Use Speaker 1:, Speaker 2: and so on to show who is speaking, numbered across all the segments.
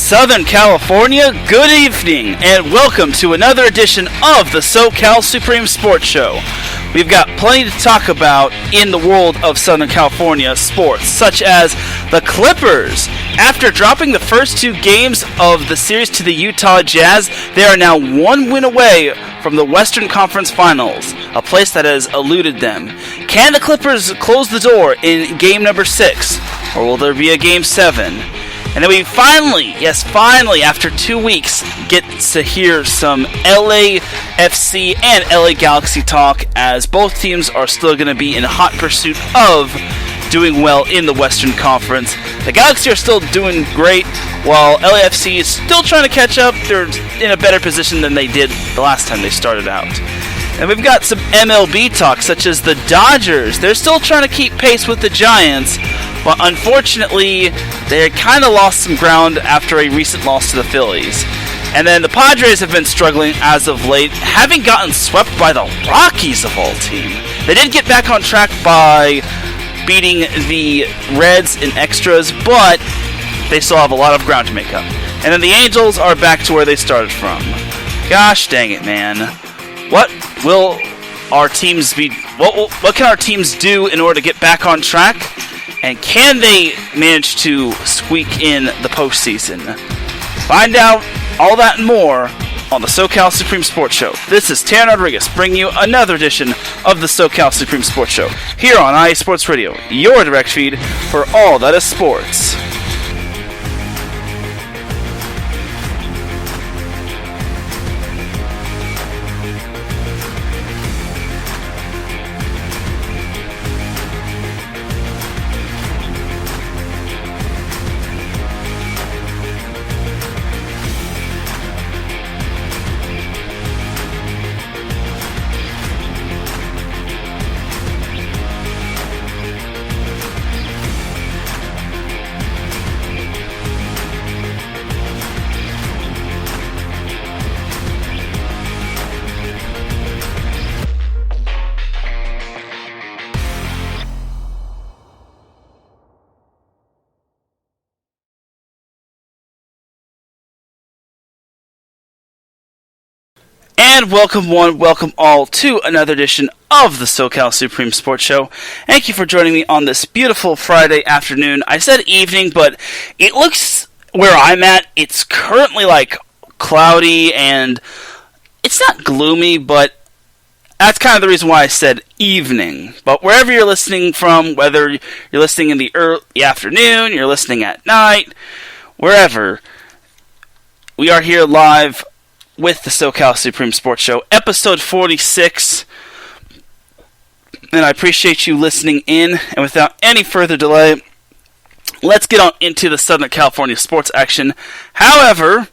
Speaker 1: Southern California, good evening, and welcome to another edition of the SoCal Supreme Sports Show. We've got plenty to talk about in the world of Southern California sports, such as the Clippers. After dropping the first two games of the series to the Utah Jazz, they are now one win away from the Western Conference Finals, a place that has eluded them. Can the Clippers close the door in game number 6, or will there be a game 7? And then we finally, after 2 weeks, get to hear some LAFC and LA Galaxy talk, as both teams are still going to be in hot pursuit of doing well in the Western Conference. The Galaxy are still doing great, while LAFC is still trying to catch up. They're in a better position than they did the last time they started out. And we've got some MLB talk, such as the Dodgers. They're still trying to keep pace with the Giants, but unfortunately, they kind of lost some ground after a recent loss to the Phillies. And then the Padres have been struggling as of late, having gotten swept by the Rockies of all team. They did get back on track by beating the Reds in extras, but they still have a lot of ground to make up. And then the Angels are back to where they started from. Gosh dang it, man. What will our teams be? What can our teams do in order to get back on track? And can they manage to squeak in the postseason? Find out all that and more on the SoCal Supreme Sports Show. This is Teran Rodriguez bringing you another edition of the SoCal Supreme Sports Show here on IA Sports Radio, your direct feed for all that is sports. And welcome all to another edition of the SoCal Supreme Sports Show. Thank you for joining me on this beautiful Friday afternoon. I said evening, but it looks, where I'm at, it's currently like cloudy and it's not gloomy, but that's kind of the reason why I said evening. But wherever you're listening from, whether you're listening in the early afternoon, you're listening at night, wherever, we are here live with the SoCal Supreme Sports Show, episode 46, and I appreciate you listening in, and without any further delay, let's get on into the Southern California sports action. However,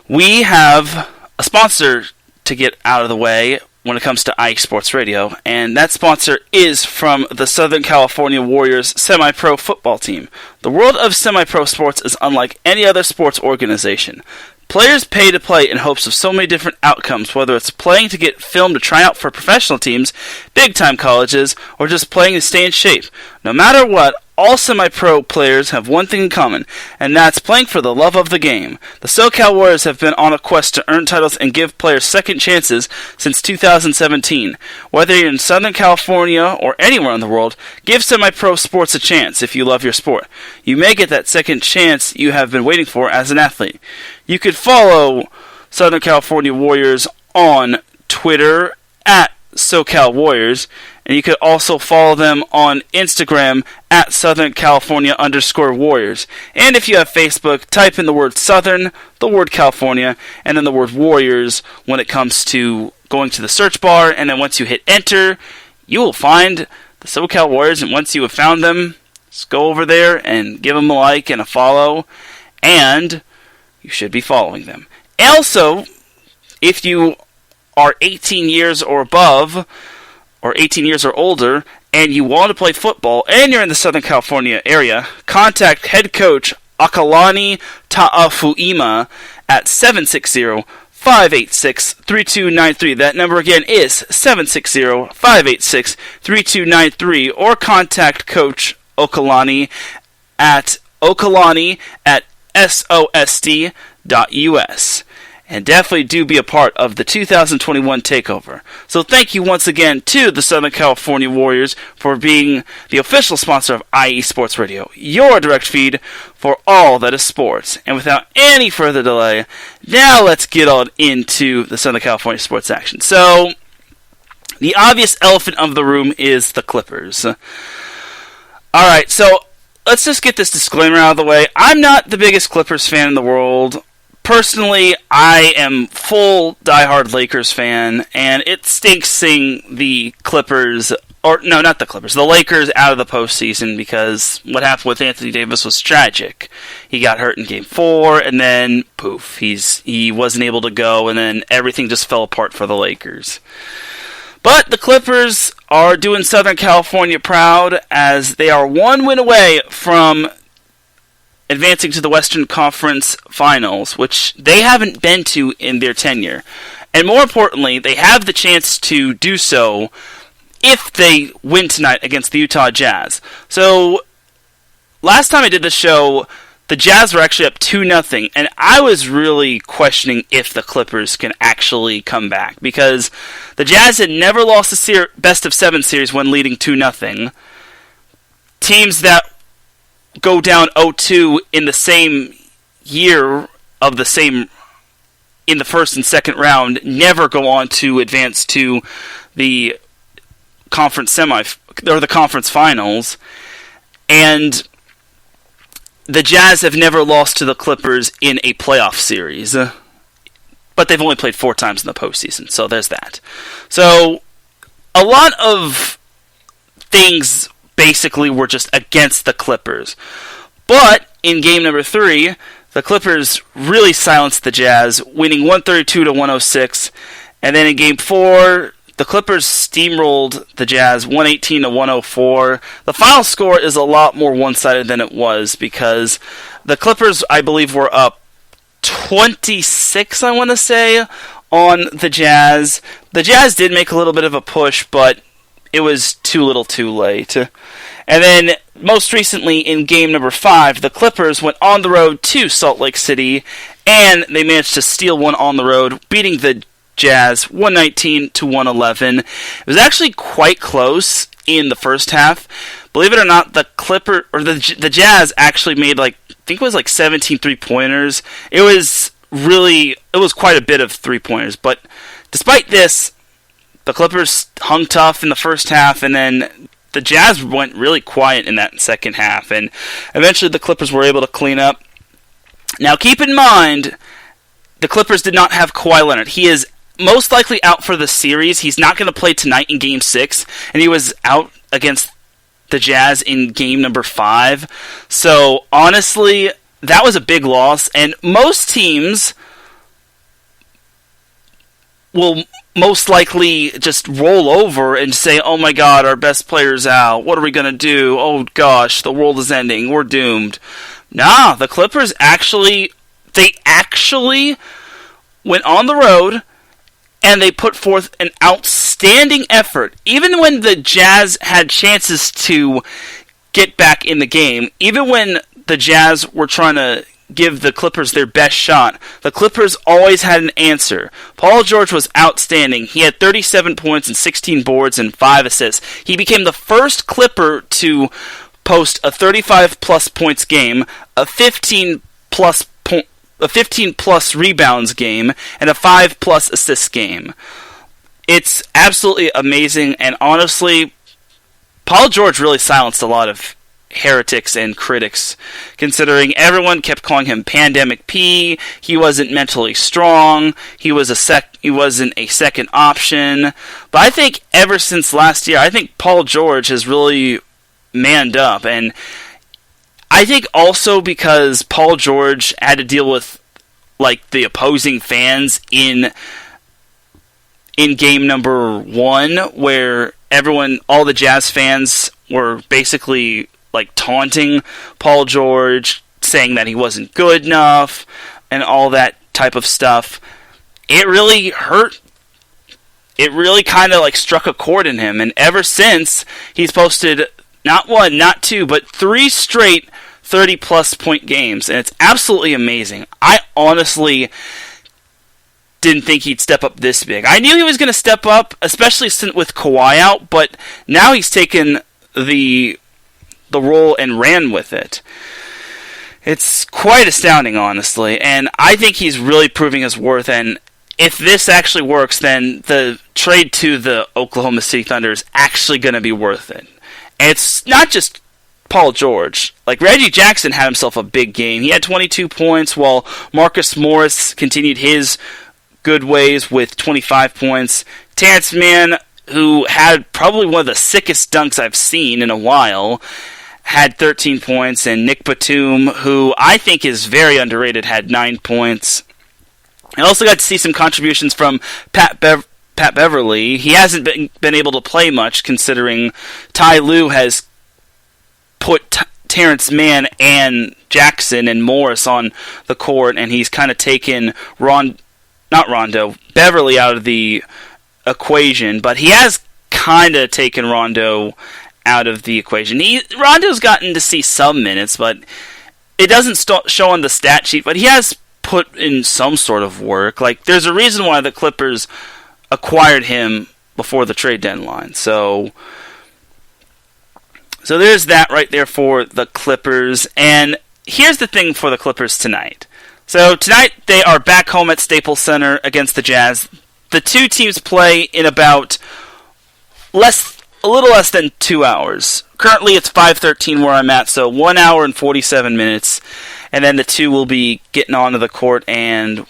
Speaker 1: we have a sponsor to get out of the way when it comes to IE Sports Radio, and that sponsor is from the Southern California Warriors semi-pro football team. The world of semi-pro sports is unlike any other sports organization. Players pay to play in hopes of so many different outcomes, whether it's playing to get filmed to try out for professional teams, big-time colleges, or just playing to stay in shape. No matter what, all semi-pro players have one thing in common, and that's playing for the love of the game. The SoCal Warriors have been on a quest to earn titles and give players second chances since 2017. Whether you're in Southern California or anywhere in the world, give semi-pro sports a chance if you love your sport. You may get that second chance you have been waiting for as an athlete. You could follow Southern California Warriors on Twitter at SoCal Warriors, and you could also follow them on Instagram at Southern California _Warriors. And if you have Facebook, type in the word Southern, the word California, and then the word Warriors when it comes to going to the search bar. And then once you hit enter, you will find the SoCal Warriors. And once you have found them, just go over there and give them a like and a follow. And you should be following them. Also, if you are 18 years or above, or 18 years or older, and you want to play football, and you're in the Southern California area, contact head coach Akalani Ta'afuima at 760-586-3293. That number again is 760-586-3293, or contact Coach Okalani at SOSD.US. And definitely do be a part of the 2021 takeover. So thank you once again to the Southern California Warriors for being the official sponsor of IE Sports Radio, your direct feed for all that is sports. And without any further delay, now let's get on into the Southern California sports action. So, the obvious elephant of the room is the Clippers. Alright, so let's just get this disclaimer out of the way. I'm not the biggest Clippers fan in the world. Personally, I am full diehard Lakers fan, and it stinks seeing the Clippers, or no, not the Clippers, the Lakers out of the postseason, because what happened with Anthony Davis was tragic. He got hurt in Game 4, and then, poof, he wasn't able to go, and then everything just fell apart for the Lakers. But the Clippers are doing Southern California proud, as they are one win away from advancing to the Western Conference Finals, which they haven't been to in their tenure. And more importantly, they have the chance to do so if they win tonight against the Utah Jazz. So, last time I did the show, the Jazz were actually up 2-0, and I was really questioning if the Clippers can actually come back, because the Jazz had never lost a best-of-7 series when leading 2-0. Teams that go down 0-2 in the same year of the same in the first and second round never go on to advance to the conference the conference finals, and the Jazz have never lost to the Clippers in a playoff series, but they've only played 4 times in the postseason, so there's that. So a lot of things basically were just against the Clippers. But in game number 3, the Clippers really silenced the Jazz, winning 132-106. And then in game 4, the Clippers steamrolled the Jazz 118-104. The final score is a lot more one-sided than it was, because the Clippers, I believe, were up 26, I want to say, on the Jazz. The Jazz did make a little bit of a push, but it was too little too late. And then, most recently, in game number 5, the Clippers went on the road to Salt Lake City, and they managed to steal one on the road, beating the Jazz 119-111. It was actually quite close in the first half. Believe it or not, the Jazz actually made I think it was 17 3-pointers. It was quite a bit of 3-pointers, but despite this, the Clippers hung tough in the first half, and then the Jazz went really quiet in that second half, and eventually the Clippers were able to clean up. Now, keep in mind, the Clippers did not have Kawhi Leonard. He is most likely out for the series. He's not going to play tonight in Game 6, and he was out against the Jazz in Game number 5. So, honestly, that was a big loss, and most teams will most likely just roll over and say, oh my god, our best player's out. What are we going to do? Oh gosh, the world is ending. We're doomed. Nah, the Clippers actually went on the road and they put forth an outstanding effort. Even when the Jazz had chances to get back in the game, even when the Jazz were trying to give the Clippers their best shot, the Clippers always had an answer. Paul George was outstanding. He had 37 points and 16 boards and 5 assists. He became the first Clipper to post a 35-plus points game, a 15-plus rebounds game, and a 5-plus assists game. It's absolutely amazing, and honestly, Paul George really silenced a lot of heretics and critics, considering everyone kept calling him Pandemic P. He wasn't mentally strong. He wasn't a second option. But I think ever since last year, I think Paul George has really manned up, and I think also because Paul George had to deal with the opposing fans in game number 1, where all the Jazz fans were basically taunting Paul George, saying that he wasn't good enough, and all that type of stuff. It really hurt. It really kind of struck a chord in him, and ever since, he's posted not 1, not 2, but 3 straight 30-plus point games, and it's absolutely amazing. I honestly didn't think he'd step up this big. I knew he was going to step up, especially with Kawhi out, but now he's taken the role and ran with it. It's quite astounding, honestly, and I think he's really proving his worth, and if this actually works, then the trade to the Oklahoma City Thunder is actually going to be worth it. And it's not just Paul George. Like, Reggie Jackson had himself a big game. He had 22 points, while Marcus Morris continued his good ways with 25 points. Terrence Mann, who had probably one of the sickest dunks I've seen in a while, had 13 points, and Nick Batum, who I think is very underrated, had 9 points. I also got to see some contributions from Pat Beverly. He hasn't been able to play much, considering Ty Lue has put Terrence Mann and Jackson and Morris on the court, and he's kind of taken Beverly out of the equation, but he has kind of taken Rondo out of the equation. Rondo's gotten to see some minutes, but it doesn't show on the stat sheet, but he has put in some sort of work. Like, there's a reason why the Clippers acquired him before the trade deadline. So there's that right there for the Clippers. And here's the thing for the Clippers tonight. So tonight they are back home at Staples Center against the Jazz. The two teams play in about a little less than 2 hours. Currently it's 5:13 where I'm at, so 1 hour and 47 minutes. And then the two will be getting onto the court and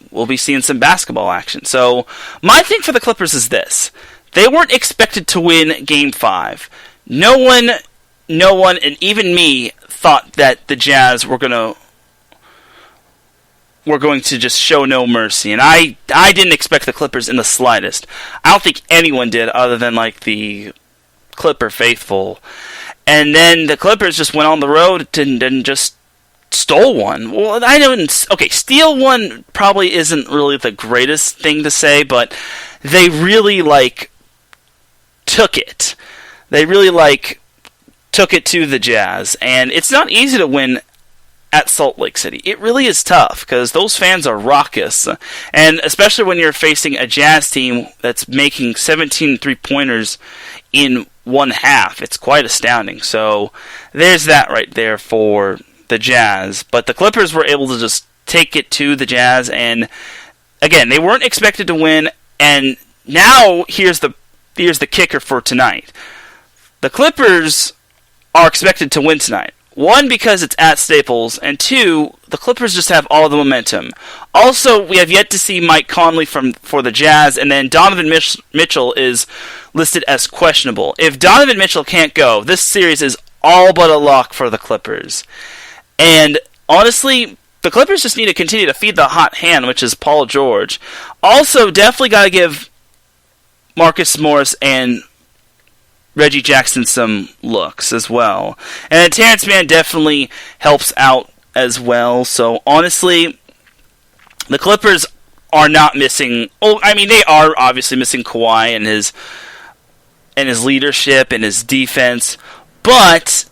Speaker 1: we'll be seeing some basketball action. So my thing for the Clippers is this. They weren't expected to win Game 5. No one, and even me, thought that the Jazz were going to just show no mercy. And I didn't expect the Clippers in the slightest. I don't think anyone did other than like the Clipper faithful. And then the Clippers just went on the road and just stole one. Well, steal one probably isn't really the greatest thing to say, but they really took it. They really took it to the Jazz, and it's not easy to win at Salt Lake City. It really is tough because those fans are raucous, and especially when you're facing a Jazz team that's making 17 3-pointers in one half. It's quite astounding. So there's that right there for the Jazz. But the Clippers were able to just take it to the Jazz, and again, they weren't expected to win. And now here's the kicker for tonight. The Clippers are expected to win tonight. One, because it's at Staples, and two, the Clippers just have all the momentum. Also, we have yet to see Mike Conley for the Jazz, and then Donovan Mitchell is listed as questionable. If Donovan Mitchell can't go, this series is all but a lock for the Clippers. And honestly, the Clippers just need to continue to feed the hot hand, which is Paul George. Also, definitely got to give Marcus Morris and Reggie Jackson some looks as well. And Terrence Mann definitely helps out as well. So honestly, the Clippers are not missing. Oh, I mean, they are obviously missing Kawhi and his leadership and his defense. But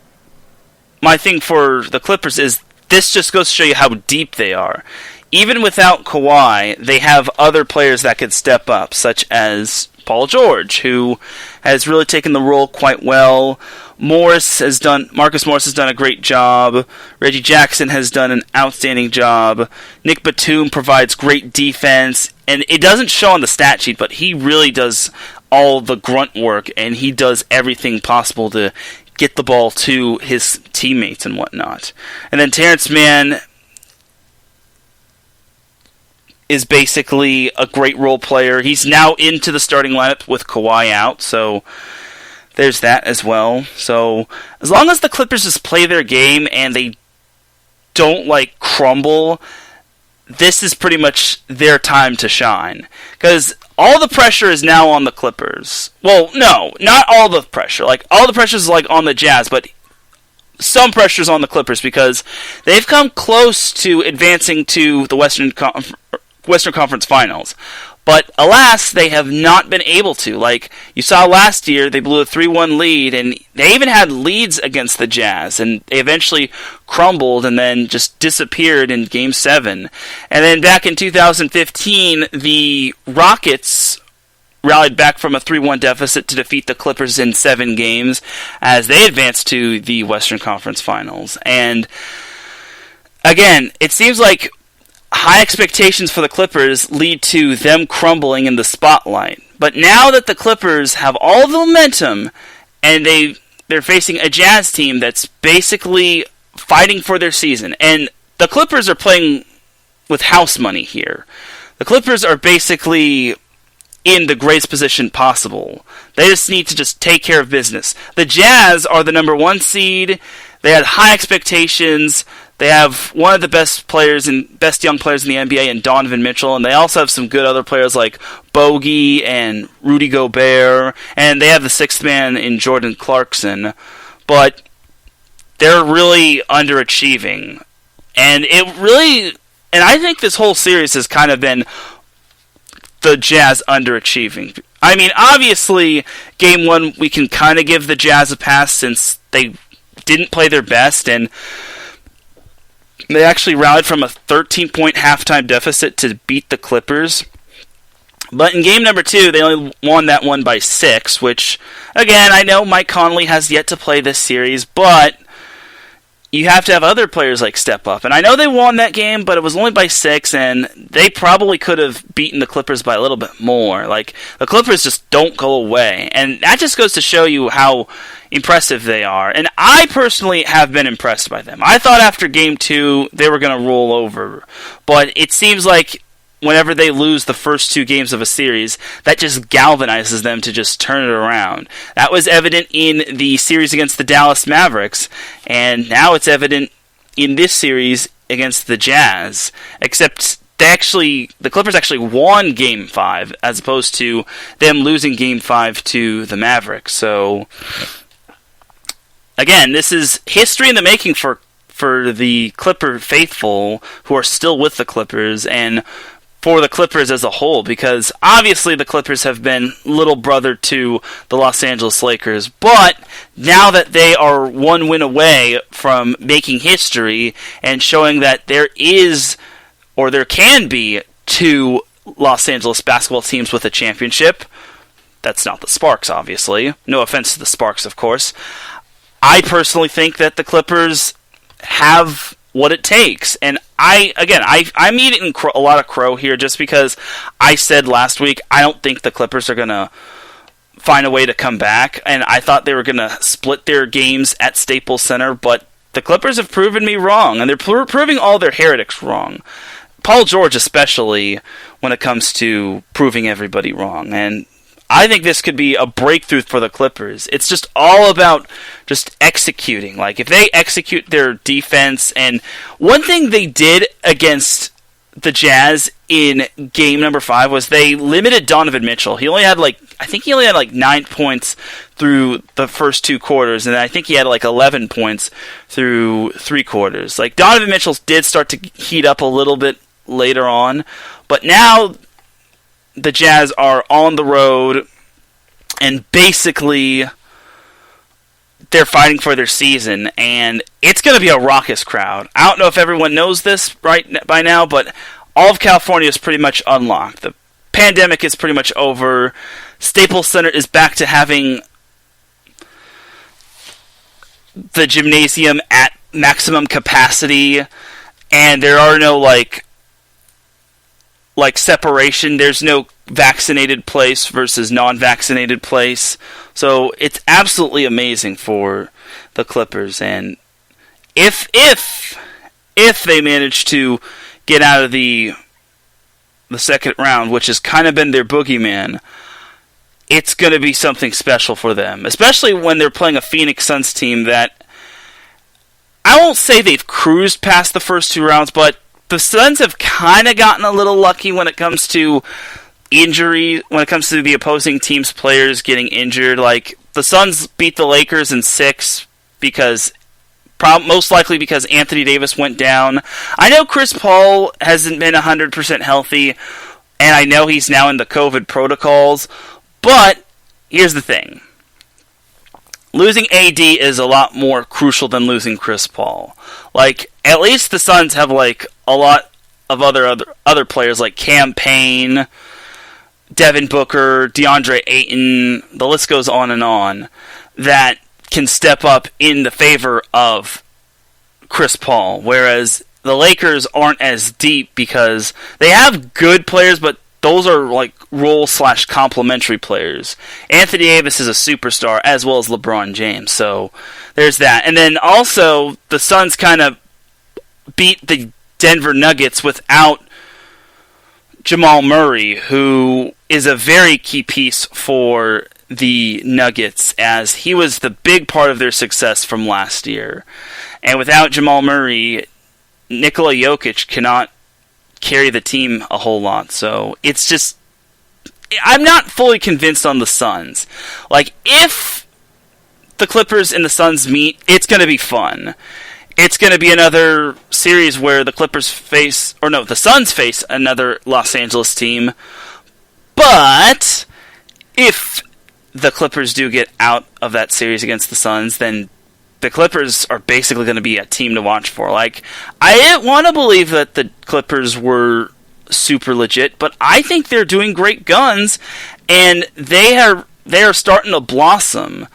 Speaker 1: my thing for the Clippers is this just goes to show you how deep they are. Even without Kawhi, they have other players that could step up, such as Paul George, who has really taken the role quite well. Marcus Morris has done a great job. Reggie Jackson has done an outstanding job. Nick Batum provides great defense, and it doesn't show on the stat sheet, but he really does all the grunt work, and he does everything possible to get the ball to his teammates and whatnot. And then Terrence Mann is basically a great role player. He's now into the starting lineup with Kawhi out, so there's that as well. So as long as the Clippers just play their game and they don't crumble, this is pretty much their time to shine. Because all the pressure is now on the Clippers. Well, no, not all the pressure. All the pressure is on the Jazz, but some pressure is on the Clippers because they've come close to advancing to the Western Conference Finals. But alas, they have not been able to. You saw last year, they blew a 3-1 lead, and they even had leads against the Jazz, and they eventually crumbled and then just disappeared in Game 7. And then back in 2015, the Rockets rallied back from a 3-1 deficit to defeat the Clippers in 7 games as they advanced to the Western Conference Finals. And again, it seems like high expectations for the Clippers lead to them crumbling in the spotlight. But now that the Clippers have all the momentum and they're facing a Jazz team that's basically fighting for their season, and the Clippers are playing with house money here. The Clippers are basically in the greatest position possible. They just need to just take care of business. The Jazz are the number 1 seed. They had high expectations. They have one of the best young players in the NBA in Donovan Mitchell, and they also have some good other players like Bogey and Rudy Gobert, and they have the 6th man in Jordan Clarkson. But they're really underachieving. And I think this whole series has kind of been the Jazz underachieving. I mean, obviously, Game 1, we can kind of give the Jazz a pass since they didn't play their best, and they actually rallied from a 13-point halftime deficit to beat the Clippers. But in game number 2, they only won that one by 6, which, again, I know Mike Conley has yet to play this series, but you have to have other players like step up. And I know they won that game, but it was only by 6, and they probably could have beaten the Clippers by a little bit more. Like, the Clippers just don't go away. And that just goes to show you how impressive they are. And I personally have been impressed by them. I thought after Game 2 they were going to roll over. But it seems like whenever they lose the first 2 games of a series, that just galvanizes them to just turn it around. That was evident in the series against the Dallas Mavericks, and now it's evident in this series against the Jazz, except the Clippers actually won Game 5, as opposed to them losing Game 5 to the Mavericks. So, again, this is history in the making for the Clipper faithful who are still with the Clippers, and for the Clippers as a whole, because obviously the Clippers have been little brother to the Los Angeles Lakers, but now that they are 1 win away from making history and showing that there is, or there can be, 2 Los Angeles basketball teams with a championship. That's not the Sparks, obviously. No offense to the Sparks, of course. I personally think that the Clippers have what it takes. And I'm eating a lot of crow here just because I said last week I don't think the Clippers are going to find a way to come back, and I thought they were going to split their games at Staples Center, but the Clippers have proven me wrong, and they're proving all their heretics wrong. Paul George especially, when it comes to proving everybody wrong. And I think this could be a breakthrough for the Clippers. It's just all about just executing. Like, if they execute their defense, and one thing they did against the Jazz in game number 5 was they limited Donovan Mitchell. He only had 9 points through the first 2 quarters, and I think he had 11 points through 3 quarters. Like, Donovan Mitchell did start to heat up a little bit later on, but now the Jazz are on the road, and basically they're fighting for their season, and it's going to be a raucous crowd. I don't know if everyone knows this by now, but all of California is pretty much unlocked. The pandemic is pretty much over. Staples Center is back to having the gymnasium at maximum capacity, and there are no separation. There's no vaccinated place versus non-vaccinated place. So it's absolutely amazing for the Clippers. And if they manage to get out of the second round, which has kind of been their boogeyman, it's going to be something special for them. Especially when they're playing a Phoenix Suns team that, I won't say they've cruised past the first 2 rounds, but the Suns have kind of gotten a little lucky when it comes to injury, when it comes to the opposing team's players getting injured. Like, the Suns beat the Lakers in 6 because, most likely because Anthony Davis went down. I know Chris Paul hasn't been 100% healthy, and I know he's now in the COVID protocols, but here's the thing. losing AD is a lot more crucial than losing Chris Paul. Like, at least the Suns have, like, a lot of other players, like Cam Payne, Devin Booker, DeAndre Ayton, the list goes on, that can step up in the favor of Chris Paul, whereas the Lakers aren't as deep because they have good players, but those are like role/complementary players. Anthony Davis is a superstar, as well as LeBron James, so there's that. And then also, the Suns kind of beat the Denver Nuggets without Jamal Murray, who is a very key piece for the Nuggets, as he was the big part of their success from last year. And without Jamal Murray, Nikola Jokic cannot carry the team a whole lot. So it's just, I'm not fully convinced on the Suns. Like, if the Clippers and the Suns meet, it's going to be fun. It's going to be another series where the Suns face another Los Angeles team. But if the Clippers do get out of that series against the Suns, then the Clippers are basically going to be a team to watch for. Like, I didn't want to believe that the Clippers were super legit, but I think they're doing great guns, and they are starting to blossom.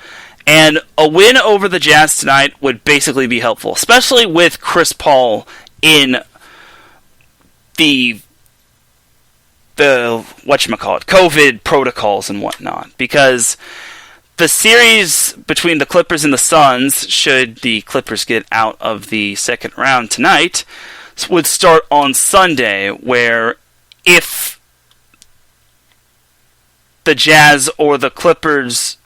Speaker 1: And a win over the Jazz tonight would basically be helpful, especially with Chris Paul in the COVID protocols and whatnot, because the series between the Clippers and the Suns, should the Clippers get out of the second round tonight, would start on Sunday, where if the Jazz or the Clippers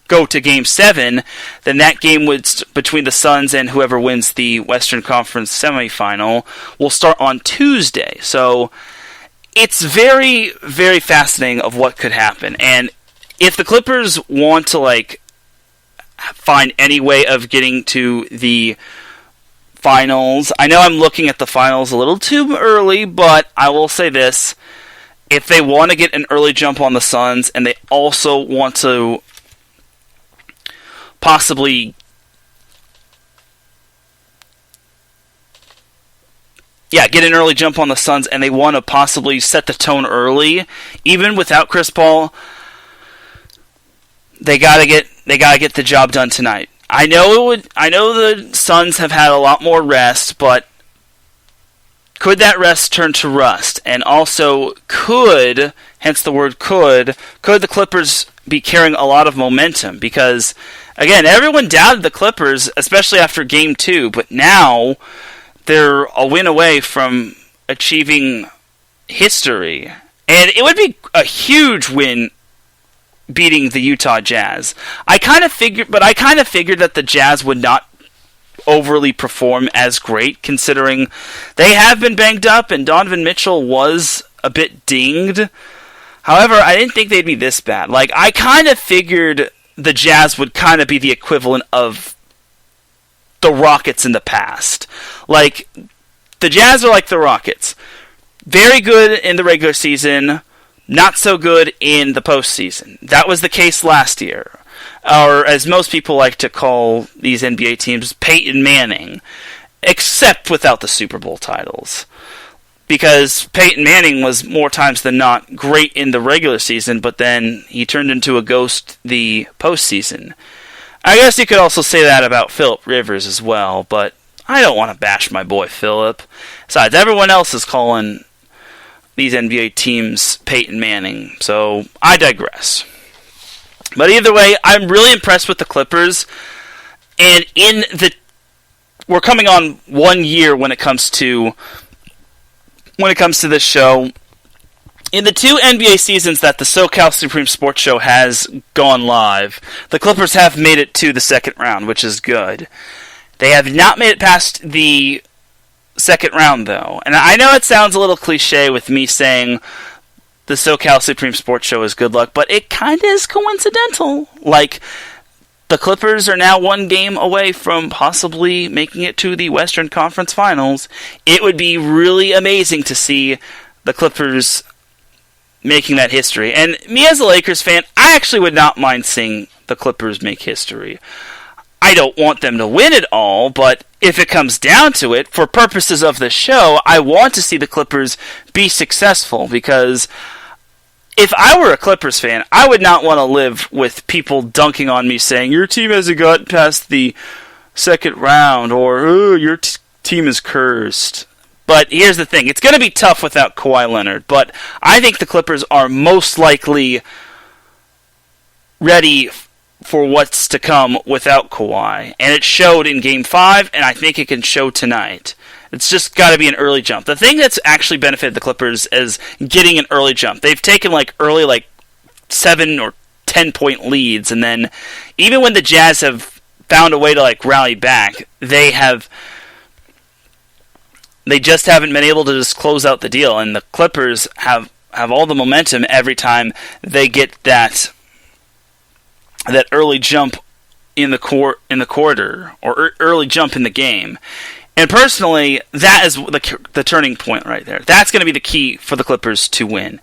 Speaker 1: go to Game 7, then that game between the Suns and whoever wins the Western Conference semifinal will start on Tuesday. So it's very, very fascinating of what could happen. And if the Clippers want to, like, find any way of getting to the finals, I know I'm looking at the finals a little too early, but I will say this. If they want to get an early jump on the Suns, and they also want to possibly get an early jump on the Suns, and they want to possibly set the tone early, even without Chris Paul, they gotta get the job done tonight. I know the Suns have had a lot more rest, but could that rest turn to rust? And also, hence the word could the Clippers be carrying a lot of momentum? Because, again, everyone doubted the Clippers, especially after Game 2, but now they're a win away from achieving history. And it would be a huge win beating the Utah Jazz. I kind of figured that the Jazz would not overly perform as great, considering they have been banged up and Donovan Mitchell was a bit dinged. However, I didn't think they'd be this bad. Like, I kind of figured the Jazz would kind of be the equivalent of the Rockets in the past. Like, the Jazz are like the Rockets. Very good in the regular season, not so good in the postseason. That was the case last year. Or, as most people like to call these NBA teams, Peyton Manning. Except without the Super Bowl titles. Because Peyton Manning was more times than not great in the regular season, but then he turned into a ghost the postseason. I guess you could also say that about Phillip Rivers as well, but I don't want to bash my boy Phillip. Besides, everyone else is calling these NBA teams Peyton Manning, so I digress. But either way, I'm really impressed with the Clippers, and we're coming on 1 year when it comes to this show. In the 2 NBA seasons that the SoCal Supreme Sports Show has gone live, the Clippers have made it to the second round, which is good. They have not made it past the second round, though. And I know it sounds a little cliche with me saying the SoCal Supreme Sports Show is good luck, but it kind of is coincidental. Like, the Clippers are now 1 game away from possibly making it to the Western Conference Finals. It would be really amazing to see the Clippers making that history. And me as a Lakers fan, I actually would not mind seeing the Clippers make history. I don't want them to win it all, but if it comes down to it, for purposes of the show, I want to see the Clippers be successful, because if I were a Clippers fan, I would not want to live with people dunking on me saying, your team hasn't gotten past the second round, or oh, your team is cursed. But here's the thing, it's going to be tough without Kawhi Leonard, but I think the Clippers are most likely ready for what's to come without Kawhi. And it showed in Game 5, and I think it can show tonight. It's just got to be an early jump. The thing that's actually benefited the Clippers is getting an early jump. They've taken early 7 or 10 point leads, and then even when the Jazz have found a way to rally back, they just haven't been able to just close out the deal. And the Clippers have all the momentum every time they get that early jump in the quarter, or early jump in the game. And personally, that is the turning point right there. That's going to be the key for the Clippers to win.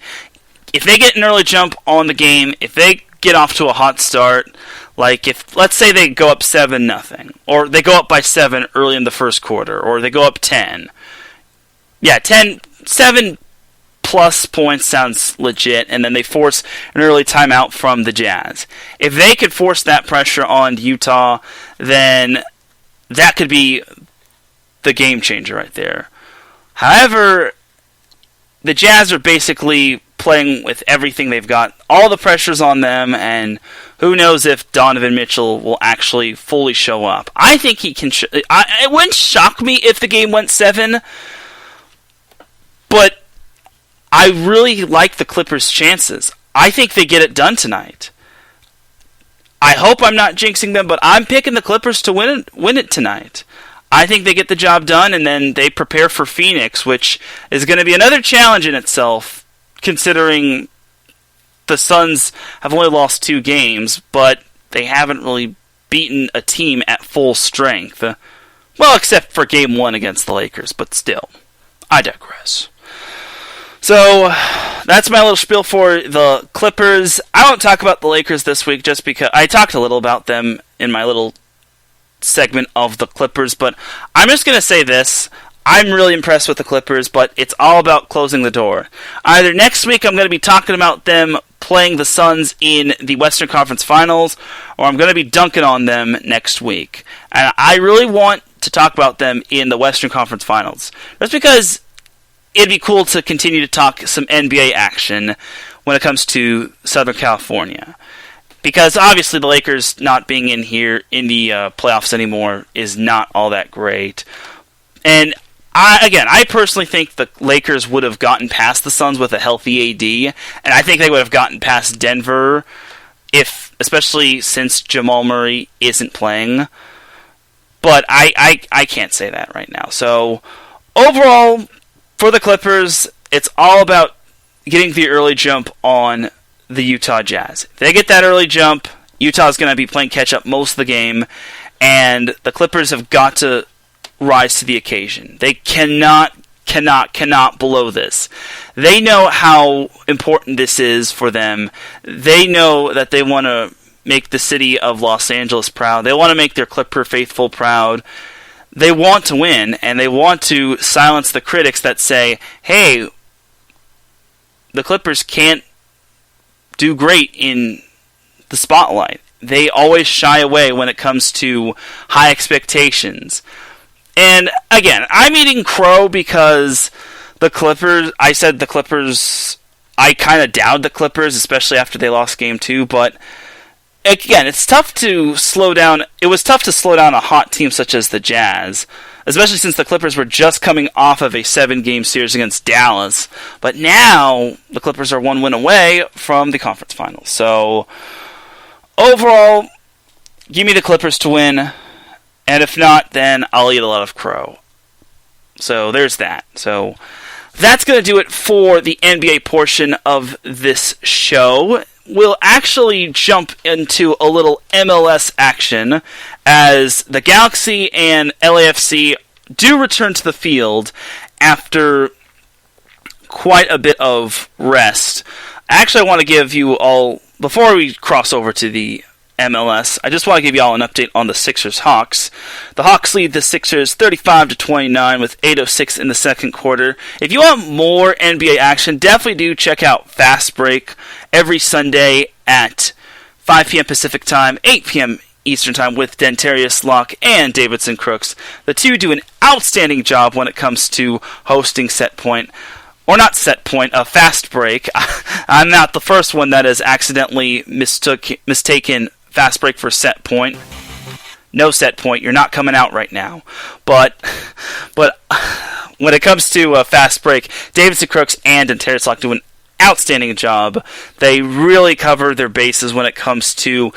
Speaker 1: If they get an early jump on the game, if they get off to a hot start, if let's say they go up 7-0, or they go up by 7 early in the first quarter, or they go up 10. Yeah, 7 plus points sounds legit, and then they force an early timeout from the Jazz. If they could force that pressure on Utah, then that could be the game changer right there. However, the Jazz are basically playing with everything they've got. All the pressure's on them, and who knows if Donovan Mitchell will actually fully show up. I think he can... it wouldn't shock me if the game went 7, but I really like the Clippers' chances. I think they get it done tonight. I hope I'm not jinxing them, but I'm picking the Clippers to win it tonight. I think they get the job done, and then they prepare for Phoenix, which is going to be another challenge in itself, considering the Suns have only lost 2 games, but they haven't really beaten a team at full strength. Well, except for Game 1 against the Lakers, but still. I digress. So, that's my little spiel for the Clippers. I won't talk about the Lakers this week just because I talked a little about them in my little segment of the Clippers, but I'm just going to say this. I'm really impressed with the Clippers, but it's all about closing the door. Either next week I'm going to be talking about them playing the Suns in the Western Conference Finals, or I'm going to be dunking on them next week. And I really want to talk about them in the Western Conference Finals, just because it'd be cool to continue to talk some NBA action when it comes to Southern California. Because obviously the Lakers not being in here in the playoffs anymore is not all that great. And I personally think the Lakers would have gotten past the Suns with a healthy AD, and I think they would have gotten past Denver, especially since Jamal Murray isn't playing. But I can't say that right now. So overall, for the Clippers, it's all about getting the early jump on the Utah Jazz. If they get that early jump, Utah's going to be playing catch-up most of the game, and the Clippers have got to rise to the occasion. They cannot blow this. They know how important this is for them. They know that they want to make the city of Los Angeles proud. They want to make their Clipper faithful proud. They want to win, and they want to silence the critics that say, hey, the Clippers can't do great in the spotlight. They always shy away when it comes to high expectations. And again, I'm eating crow because the Clippers, I said the Clippers, I kind of doubted the Clippers, especially after they lost Game 2, but again, it's tough to slow down. It was tough to slow down a hot team such as the Jazz, especially since the Clippers were just coming off of a 7-game series against Dallas. But now, the Clippers are 1 win away from the conference finals. So, overall, give me the Clippers to win. And if not, then I'll eat a lot of crow. So, there's that. So, that's going to do it for the NBA portion of this show. We'll actually jump into a little MLS action as the Galaxy and LAFC do return to the field after quite a bit of rest. Actually, I want to give you all, before we cross over to the MLS, I just want to give you all an update on the Sixers-Hawks. The Hawks lead the Sixers 35-29 with 8:06 in the second quarter. If you want more NBA action, definitely do check out Fast Break every Sunday at 5 p.m. Pacific Time, 8 p.m. Eastern Time with Dentarius Locke and Davidson Crooks. The two do an outstanding job when it comes to hosting Set Point. Or not Set Point, a Fast Break. I'm not the first one that has accidentally mistaken Fast Break for Set Point. No Set Point, you're not coming out right now. But when it comes to Fast Break, Davidson Crooks and Dentarius Locke do an outstanding job. They really cover their bases when it comes to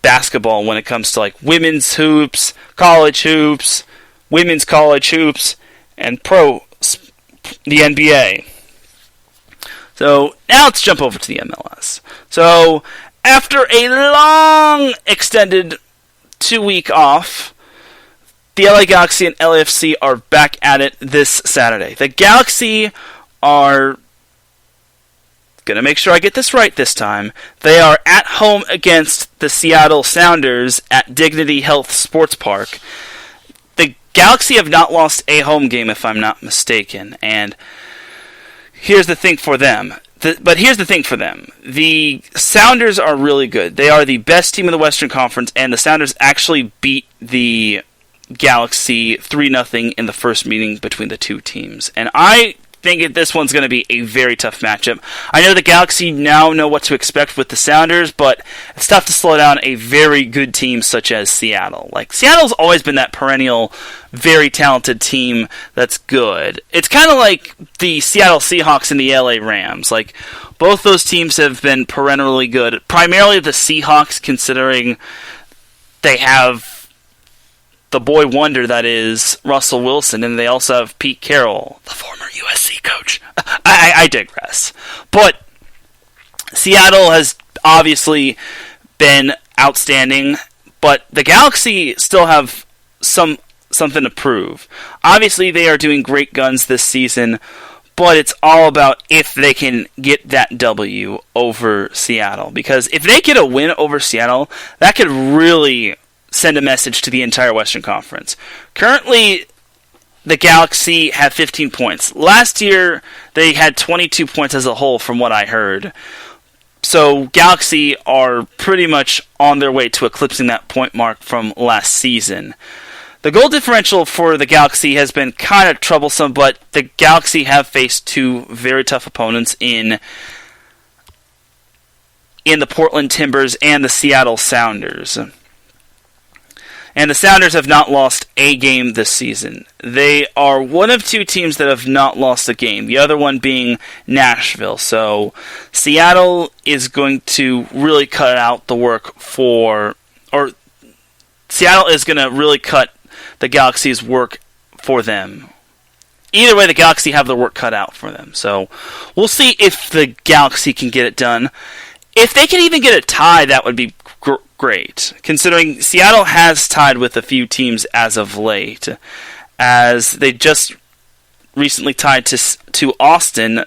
Speaker 1: basketball, when it comes to like women's hoops, college hoops, women's college hoops, and the NBA. So now let's jump over to the MLS. So after a long extended 2-week off, the LA Galaxy and LAFC are back at it this Saturday. The Galaxy are going to make sure I get this right this time. They are at home against the Seattle Sounders at Dignity Health Sports Park. The Galaxy have not lost a home game, if I'm not mistaken. And here's the thing for them. The Sounders are really good. They are the best team in the Western Conference, and the Sounders actually beat the Galaxy 3-0 in the first meeting between the two teams. And I think this one's going to be a very tough matchup. I know the Galaxy now know what to expect with the Sounders, but it's tough to slow down a very good team such as Seattle. Like, Seattle's always been that perennial, very talented team that's good. It's kind of like the Seattle Seahawks and the LA Rams. Like, both those teams have been perennially good. Primarily the Seahawks, considering they have the boy wonder that is Russell Wilson, and they also have Pete Carroll, the former USC coach. I digress. But Seattle has obviously been outstanding, but the Galaxy still have something to prove. Obviously, they are doing great guns this season, but it's all about if they can get that W over Seattle. Because if they get a win over Seattle, that could really send a message to the entire Western Conference. Currently, the Galaxy have 15 points. Last year, they had 22 points as a whole, from what I heard. So, Galaxy are pretty much on their way to eclipsing that point mark from last season. The goal differential for the Galaxy has been kind of troublesome, but the Galaxy have faced two very tough opponents in the Portland Timbers and the Seattle Sounders. And the Sounders have not lost a game this season. They are one of two teams that have not lost a game, the other one being Nashville. So Seattle is going to really cut out the work Seattle is going to really cut the Galaxy's work for them. Either way, the Galaxy have the work cut out for them. So we'll see if the Galaxy can get it done. If they can even get a tie, that would be great, considering Seattle has tied with a few teams as of late, as they just recently tied to Austin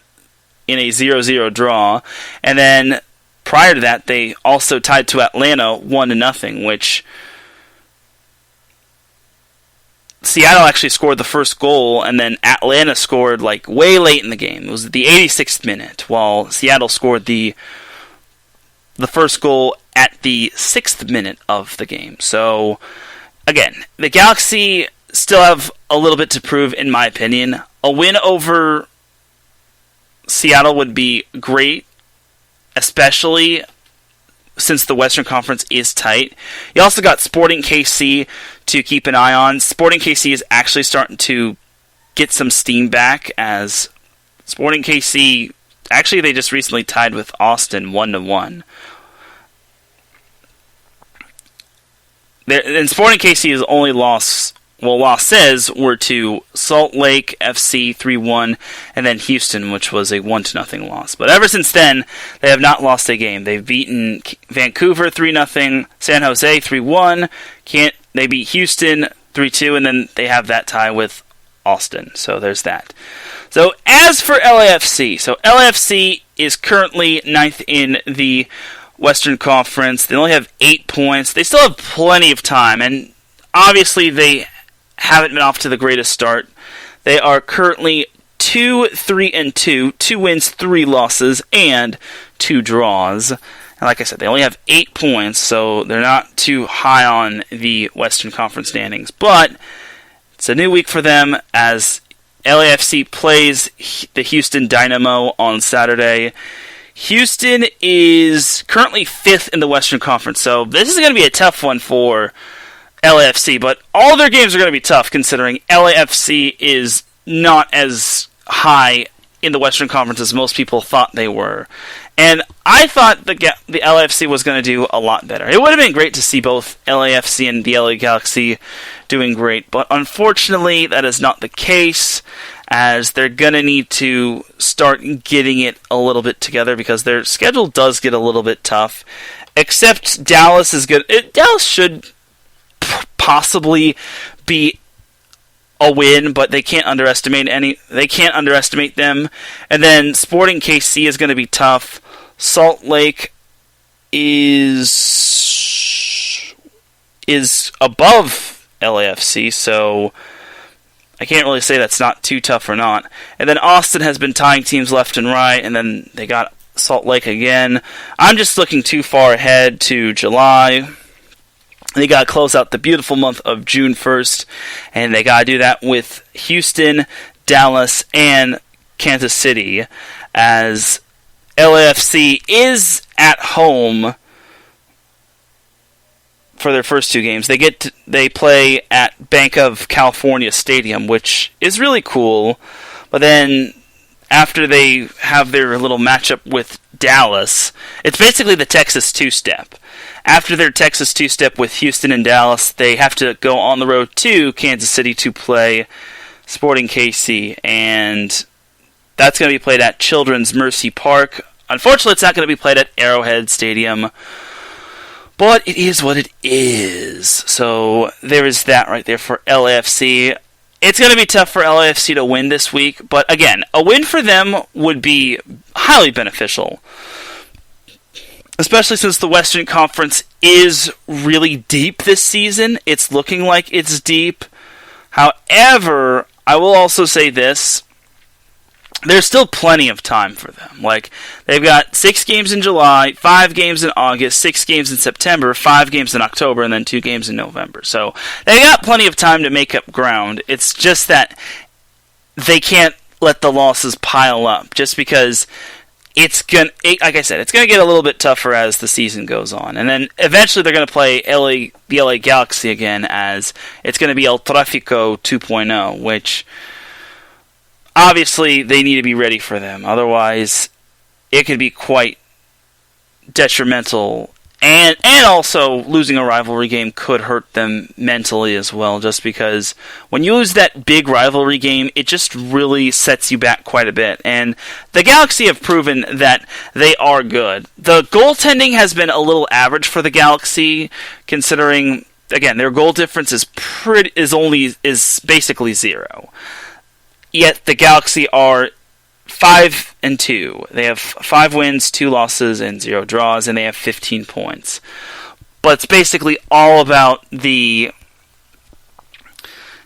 Speaker 1: in a 0-0 draw, and then prior to that, they also tied to Atlanta 1-0, which Seattle actually scored the first goal, and then Atlanta scored like way late in the game. It was the 86th minute, while Seattle scored the first goal at the 6th minute of the game. So, again, the Galaxy still have a little bit to prove, in my opinion. A win over Seattle would be great, especially since the Western Conference is tight. You also got Sporting KC to keep an eye on. Sporting KC is actually starting to get some steam back, as Sporting KC, actually they just recently tied with Austin 1-1. And Sporting KC's only losses were to Salt Lake FC 3-1, and then Houston, which was a 1-0 loss. But ever since then, they have not lost a game. They've beaten Vancouver 3-0, San Jose 3-1, they beat Houston 3-2, and then they have that tie with Austin. So there's that. So as for LAFC, LAFC is currently 9th in the Western Conference. They only have 8 points. They still have plenty of time, and obviously they haven't been off to the greatest start. They are currently 2-3-2, 2 wins, 3 losses, and 2 draws. And like I said, they only have 8 points, so they're not too high on the Western Conference standings. But it's a new week for them as LAFC plays the Houston Dynamo on Saturday. Houston is currently 5th in the Western Conference, so this is going to be a tough one for LAFC, but all their games are going to be tough considering LAFC is not as high in the Western Conference as most people thought they were. And I thought the LAFC was going to do a lot better. It would have been great to see both LAFC and the LA Galaxy doing great, but unfortunately that is not the case, as they're going to need to start getting it a little bit together because their schedule does get a little bit tough. Except Dallas is good. Dallas should possibly be a win, but they can't underestimate them. And then Sporting KC is going to be tough. Salt Lake is above LAFC, so I can't really say that's not too tough or not. And then Austin has been tying teams left and right, and then they got Salt Lake again. I'm just looking too far ahead to July. They got to close out the beautiful month of June 1st, and they got to do that with Houston, Dallas, and Kansas City, as LAFC is at home for their first 2 games. They play at Bank of California Stadium, which is really cool, but then after they have their little matchup with Dallas, it's basically the Texas two-step. After their Texas two-step with Houston and Dallas, they have to go on the road to Kansas City to play Sporting KC, and that's going to be played at Children's Mercy Park. Unfortunately, it's not going to be played at Arrowhead Stadium, but it is what it is. So there is that right there for LAFC. It's going to be tough for LAFC to win this week, but again, a win for them would be highly beneficial, especially since the Western Conference is really deep this season. It's looking like it's deep. However, I will also say this. There's still plenty of time for them. Like, they've got 6 games in July, 5 games in August, 6 games in September, 5 games in October, and then 2 games in November. So, they got plenty of time to make up ground. It's just that they can't let the losses pile up, just because like I said, it's going to get a little bit tougher as the season goes on. And then eventually they're going to play the LA Galaxy again, as it's going to be El Tráfico 2.0, which obviously they need to be ready for them. Otherwise, it could be quite detrimental. And also, losing a rivalry game could hurt them mentally as well, just because when you lose that big rivalry game, it just really sets you back quite a bit. And the Galaxy have proven that they are good. The goaltending has been a little average for the Galaxy, considering, again, their goal difference is basically 0. Yet the Galaxy are 5-2. They have 5 wins, 2 losses, and 0 draws, and they have 15 points. But it's basically all about the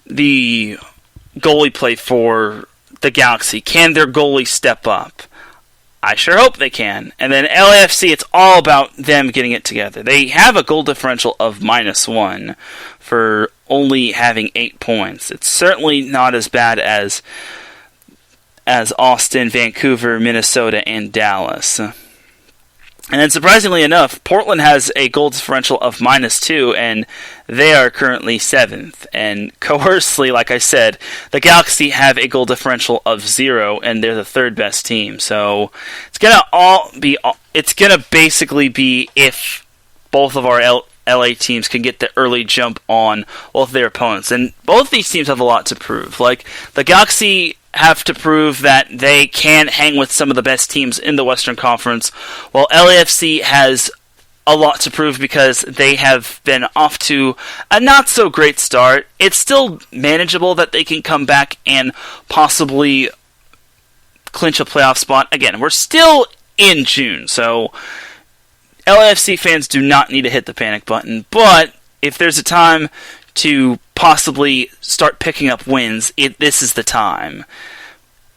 Speaker 1: goalie play for the Galaxy. Can their goalie step up? I sure hope they can. And then LAFC, it's all about them getting it together. They have a goal differential of -1 for only having 8 points. It's certainly not as bad as Austin, Vancouver, Minnesota, and Dallas. And then surprisingly enough, Portland has a goal differential of -2, and they are currently 7th. And conversely, like I said, the Galaxy have a goal differential of 0, and they're the 3rd best team. So it's gonna basically be if both of our LA teams can get the early jump on both of their opponents. And both these teams have a lot to prove. Like, the Galaxy have to prove that they can hang with some of the best teams in the Western Conference, while LAFC has a lot to prove because they have been off to a not-so-great start. It's still manageable that they can come back and possibly clinch a playoff spot. Again, we're still in June. So LAFC fans do not need to hit the panic button, but if there's a time to possibly start picking up wins, this is the time.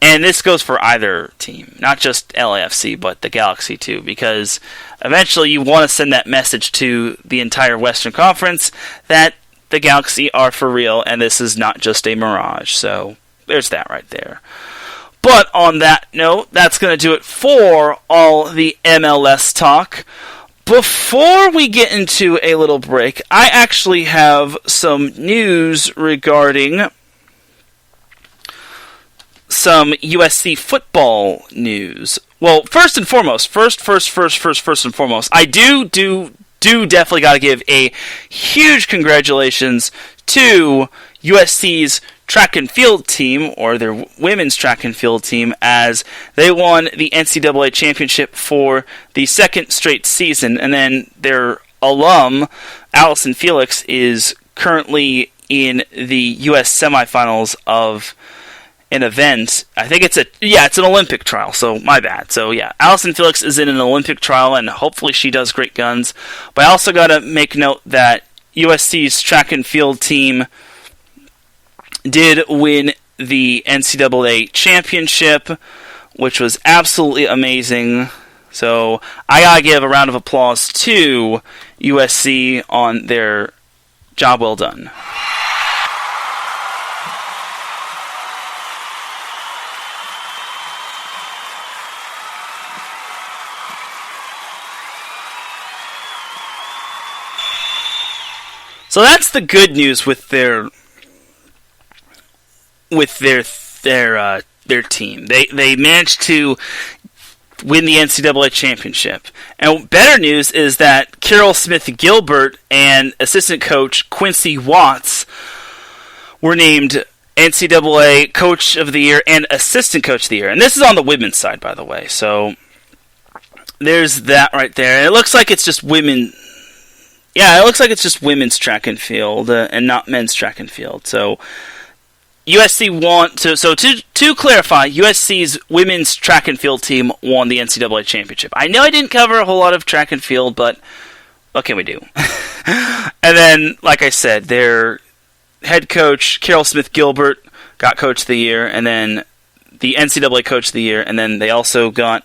Speaker 1: And this goes for either team, not just LAFC, but the Galaxy too, because eventually you want to send that message to the entire Western Conference that the Galaxy are for real, and this is not just a mirage. So there's that right there. But on that note, that's going to do it for all the MLS talk. Before we get into a little break, I actually have some news regarding some USC football news. Well, first and foremost, I do definitely got to give a huge congratulations to USC's track and field team, or their women's track and field team, as they won the NCAA championship for the second straight season. And then their alum, Allison Felix, is currently in the U.S. semifinals of an event. I think it's an Olympic trial, so my bad. So yeah, Allison Felix is in an Olympic trial, and hopefully she does great guns. But I also got to make note that USC's track and field team did win the NCAA championship, which was absolutely amazing. So I gotta give a round of applause to USC on their job well done. So that's the good news with their team. They managed to win the NCAA championship. And better news is that Carol Smith-Gilbert and assistant coach Quincy Watts were named NCAA Coach of the Year and Assistant Coach of the Year. And this is on the women's side, by the way. So there's that right there. And it looks like it's just women. Yeah, it looks like it's just women's track and field and not men's track and field. So USC won. To clarify, USC's women's track and field team won the NCAA championship. I know I didn't cover a whole lot of track and field, but what can we do? And then, like I said, their head coach, Carol Smith-Gilbert, got Coach of the Year, and then the NCAA Coach of the Year, and then they also got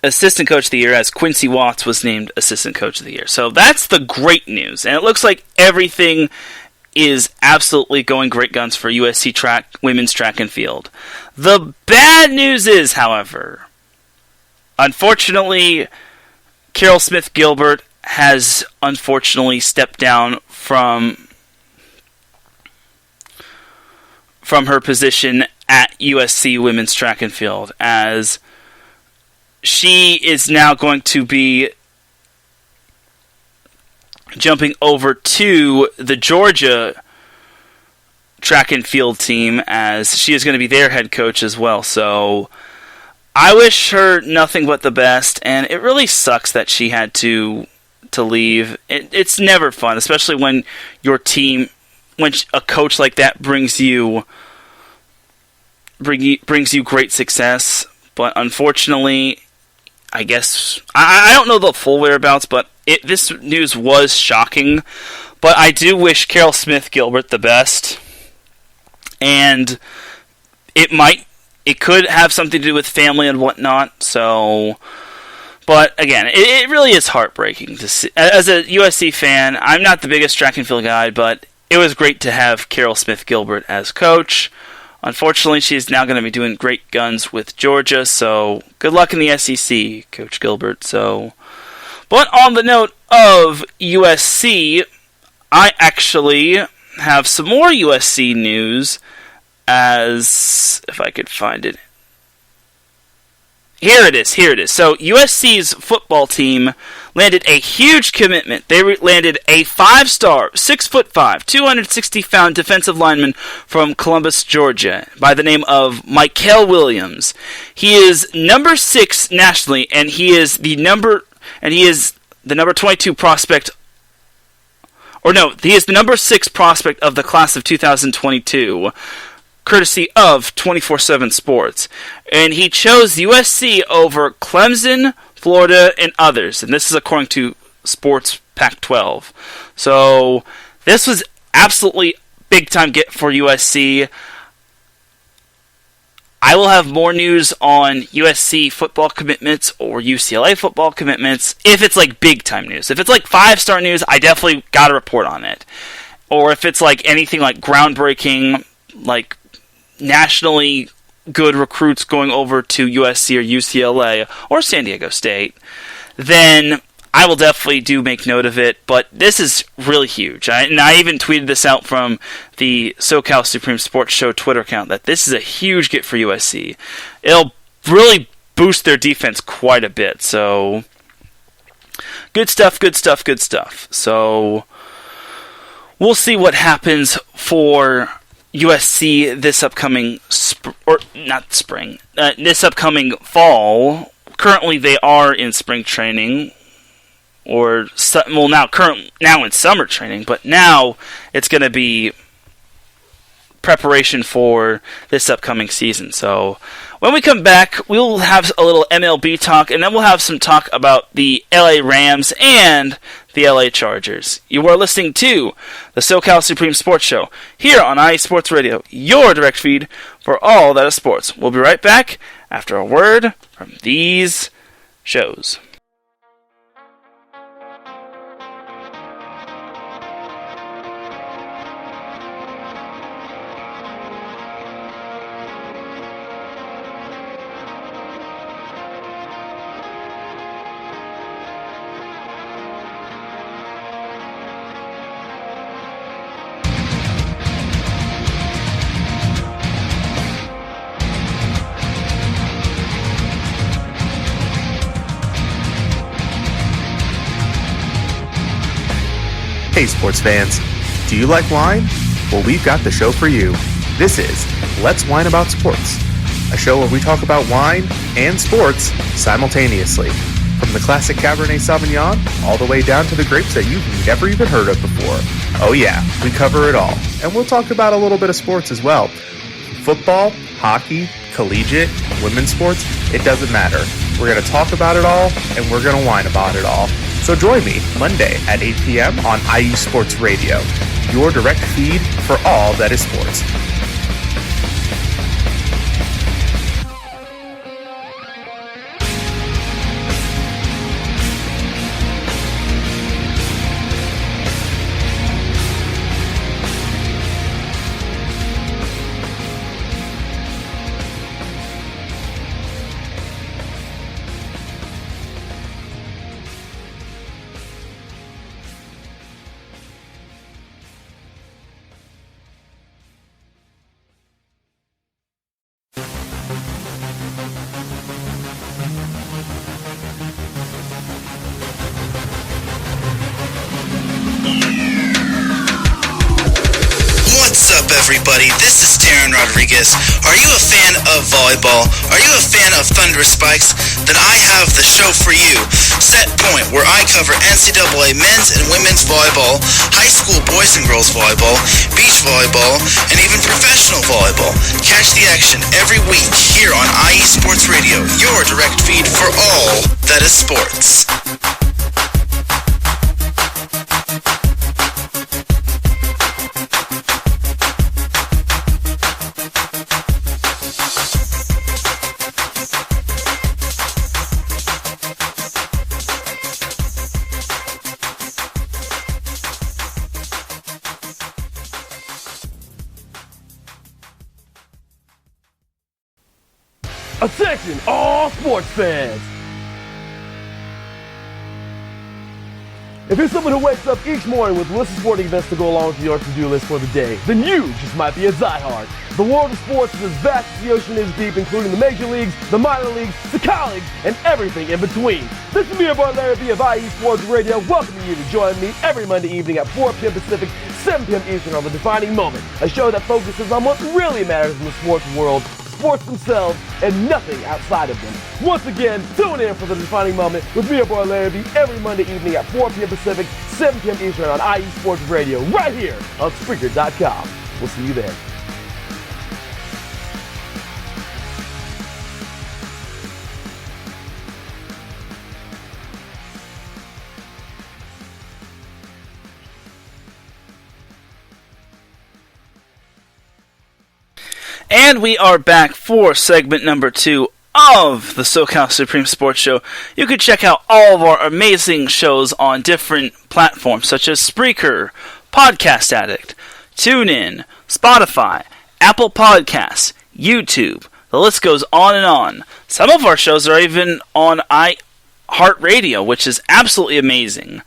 Speaker 1: Assistant Coach of the Year, as Quincy Watts was named Assistant Coach of the Year. So that's the great news, and it looks like everything is absolutely going great guns for USC women's track and field. The bad news is, however, unfortunately, Carol Smith-Gilbert has unfortunately stepped down from her position at USC women's track and field, as she is now going to be jumping over to the Georgia track and field team, as she is going to be their head coach as well. So I wish her nothing but the best, and it really sucks that she had to leave. It's never fun, especially when your team, when a coach like that brings you great success. But unfortunately, I guess I don't know the full whereabouts, but this news was shocking. But I do wish Carol Smith-Gilbert the best, and it could have something to do with family and whatnot. So, but again, it really is heartbreaking to see. As a USC fan, I'm not the biggest track and field guy, but it was great to have Carol Smith-Gilbert as coach. Unfortunately, she's now going to be doing great guns with Georgia, so good luck in the SEC, Coach Gilbert. So, but on the note of USC, I actually have some more USC news, as if I could find it. Here it is. So USC's football team landed a huge commitment. They landed a 5-star, 6'5", 260-pound defensive lineman from Columbus, Georgia, by the name of Michael Williams. He is number 6 nationally, and he is the number 22 prospect. Or no, he is the number 6 prospect of the class of 2022. courtesy of 24/7 Sports. And he chose USC over Clemson, Florida, and others. And this is according to Sports Pac-12. So this was absolutely big-time get for USC. I will have more news on USC football commitments or UCLA football commitments if it's like big-time news. If it's like 5-star news, I definitely got to report on it. Or if it's like anything like groundbreaking, like nationally good recruits going over to USC or UCLA or San Diego State, then I will definitely make note of it, but this is really huge. And I even tweeted this out from the SoCal Supreme Sports Show Twitter account that this is a huge get for USC. It'll really boost their defense quite a bit. So, good stuff, good stuff, good stuff. So, we'll see what happens for USC this upcoming this upcoming fall. Currently, they are in spring training. Now in summer training, but now it's going to be preparation for this upcoming season. So when we come back, we'll have a little MLB talk, and then we'll have some talk about the LA Rams and the LA Chargers. You are listening to the SoCal Supreme Sports Show here on IE Sports Radio, your direct feed for all that is sports. We'll be right back after a word from these shows.
Speaker 2: Hey sports fans, do you like wine? Well, we've got the show for you. This is Let's Wine About Sports, a show where we talk about wine and sports simultaneously. From the classic Cabernet Sauvignon all the way down to the grapes that you've never even heard of before. Oh yeah, we cover it all. And we'll talk about a little bit of sports as well. Football, hockey, collegiate, women's sports, it doesn't matter. We're going to talk about it all, and we're going to whine about it all. So join me Monday at 8 p.m. on IE Sports Radio, your direct feed for all that is sports.
Speaker 3: Everybody, this is Teran Rodriguez. Are you a fan of volleyball? Are you a fan of thunderous spikes? Then I have the show for you. Set Point, where I cover NCAA men's and women's volleyball, high school boys and girls volleyball, beach volleyball, and even professional volleyball. Catch the action every week here on IE Sports Radio, your direct feed for all that is sports.
Speaker 4: Attention, all sports fans! If you're someone who wakes up each morning with a list of sporting events to go along with your to-do list for the day, then you just might be a diehard. The world of sports is as vast as the ocean is deep, including the major leagues, the minor leagues, the colleges, and everything in between. This is me, your boy Larry B of IE Sports Radio, welcoming you to join me every Monday evening at 4 p.m. Pacific, 7 p.m. Eastern on The Defining Moment, a show that focuses on what really matters in the sports world, sports themselves, and nothing outside of them. Once again, tune in for The Defining Moment with me, your boy Larry B, every Monday evening at 4 p.m. Pacific, 7 p.m. Eastern on IE Sports Radio, right here on Spreaker.com. We'll see you there.
Speaker 1: And we are back for segment number 2 of the SoCal Supreme Sports Show. You can check out all of our amazing shows on different platforms such as Spreaker, Podcast Addict, TuneIn, Spotify, Apple Podcasts, YouTube. The list goes on and on. Some of our shows are even on iHeartRadio, which is absolutely amazing.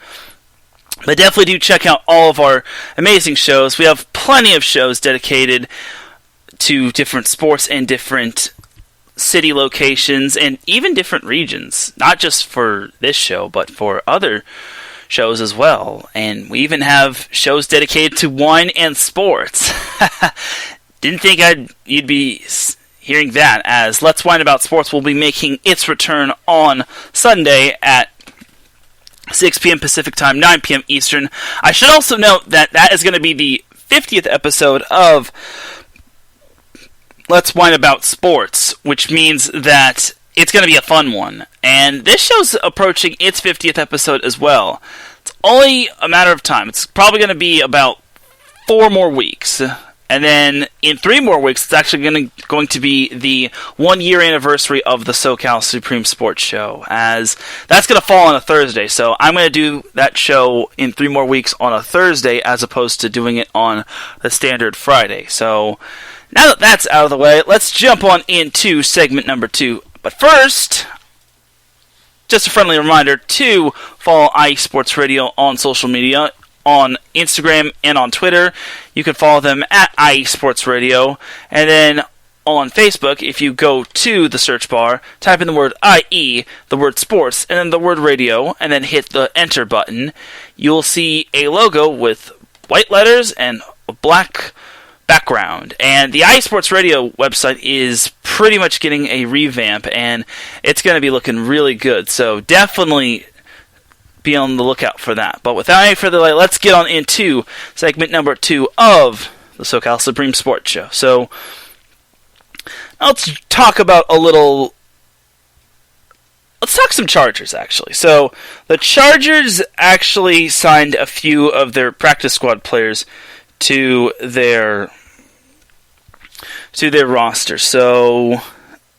Speaker 1: But definitely do check out all of our amazing shows. We have plenty of shows dedicated to different sports and different city locations and even different regions. Not just for this show, but for other shows as well. And we even have shows dedicated to wine and sports. Didn't think you'd be hearing that, as Let's Wine About Sports will be making its return on Sunday at 6 p.m. Pacific Time, 9 p.m. Eastern. I should also note that is going to be the 50th episode of Let's Wine About Sports, which means that it's going to be a fun one. And this show's approaching its 50th episode as well. It's only a matter of time. It's probably going to be about 4 more weeks. And then in 3 more weeks, it's actually going to be the 1-year anniversary of the SoCal Supreme Sports Show, as that's going to fall on a Thursday. So I'm going to do that show in 3 more weeks on a Thursday as opposed to doing it on the standard Friday. So now that that's out of the way, let's jump on into segment number 2. But first, just a friendly reminder to follow IE Sports Radio on social media, on Instagram and on Twitter. You can follow them at IE Sports Radio. And then on Facebook, if you go to the search bar, type in the word IE, the word sports, and then the word radio, and then hit the enter button, you'll see a logo with white letters and a black background. And the IE Sports Radio website is pretty much getting a revamp, and it's going to be looking really good. So definitely be on the lookout for that. But without any further delay, let's get on into segment number 2 of the SoCal Supreme Sports Show. So let's talk some Chargers, actually. So the Chargers actually signed a few of their practice squad players to their roster. So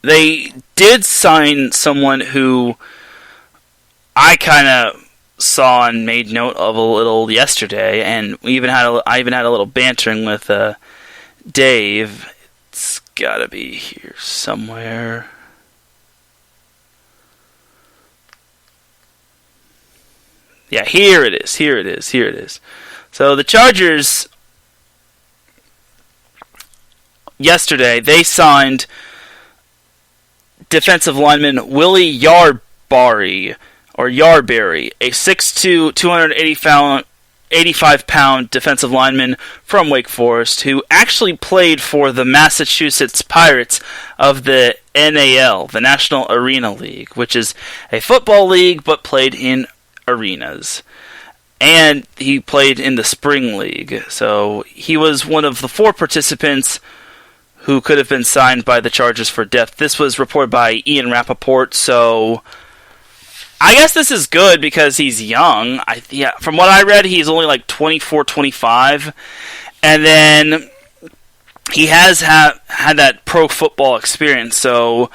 Speaker 1: they did sign someone who I kind of saw and made note of a little yesterday, and I even had a little bantering with Dave. It's gotta be here somewhere. Yeah, here it is. So the Chargers yesterday, they signed defensive lineman Willie Yarberry, a 6'2", 285-pound defensive lineman from Wake Forest, who actually played for the Massachusetts Pirates of the NAL, the National Arena League, which is a football league but played in arenas. And he played in the Spring League, so he was one of the 4 participants who could have been signed by the Chargers for depth. This was reported by Ian Rappaport, so I guess this is good because he's young. From what I read, he's only like 24, 25. And then he has had that pro football experience, so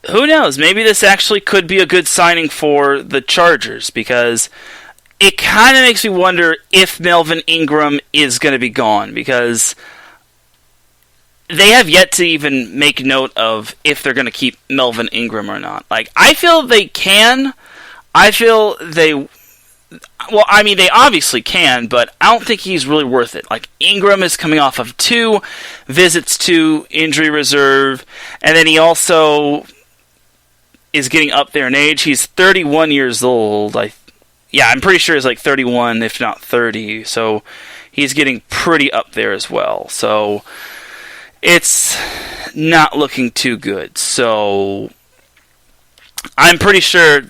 Speaker 1: who knows? Maybe this actually could be a good signing for the Chargers, because it kind of makes me wonder if Melvin Ingram is going to be gone, because they have yet to even make note of if they're going to keep Melvin Ingram or not. Like, I feel they can. They obviously can, but I don't think he's really worth it. Like, Ingram is coming off of 2 visits to injury reserve, and then he also is getting up there in age. He's 31 years old. I'm pretty sure he's like 31, if not 30, so he's getting pretty up there as well. So it's not looking too good. So I'm pretty sure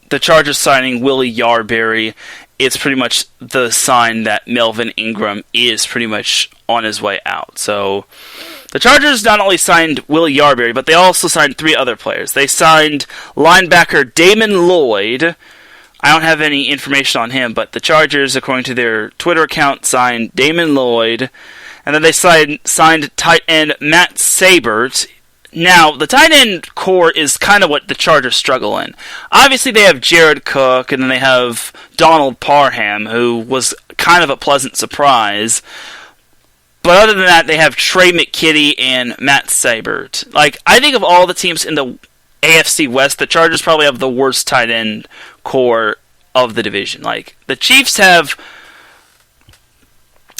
Speaker 1: the Chargers signing Willie Yarberry is pretty much the sign that Melvin Ingram is pretty much on his way out. So the Chargers not only signed Willie Yarberry, but they also signed 3 other players. They signed linebacker Damon Lloyd. I don't have any information on him, but the Chargers, according to their Twitter account, signed Damon Lloyd. And then they signed tight end Matt Sabert. Now, the tight end core is kind of what the Chargers struggle in. Obviously, they have Jared Cook, and then they have Donald Parham, who was kind of a pleasant surprise. But other than that, they have Trey McKitty and Matt Sabert. Like, I think of all the teams in the AFC West, the Chargers probably have the worst tight end core of the division. Like, the Chiefs have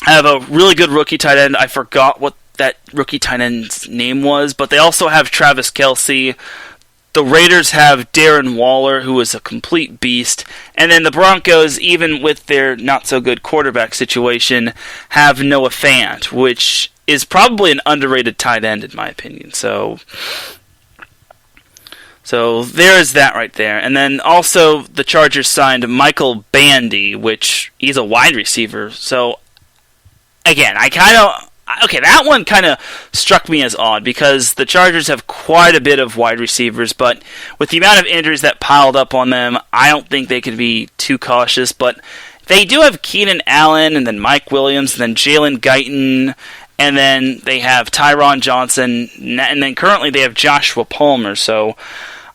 Speaker 1: a really good rookie tight end. I forgot what that rookie tight end's name was, but they also have Travis Kelce. The Raiders have Darren Waller, who is a complete beast. And then the Broncos, even with their not-so-good quarterback situation, have Noah Fant, which is probably an underrated tight end, in my opinion. So there is that right there. And then also the Chargers signed Michael Bandy, which he's a wide receiver. So, again, that one kind of struck me as odd because the Chargers have quite a bit of wide receivers, but with the amount of injuries that piled up on them, I don't think they can be too cautious. But they do have Keenan Allen, and then Mike Williams, and then Jalen Guyton, and then they have Tyron Johnson, and then currently they have Joshua Palmer. So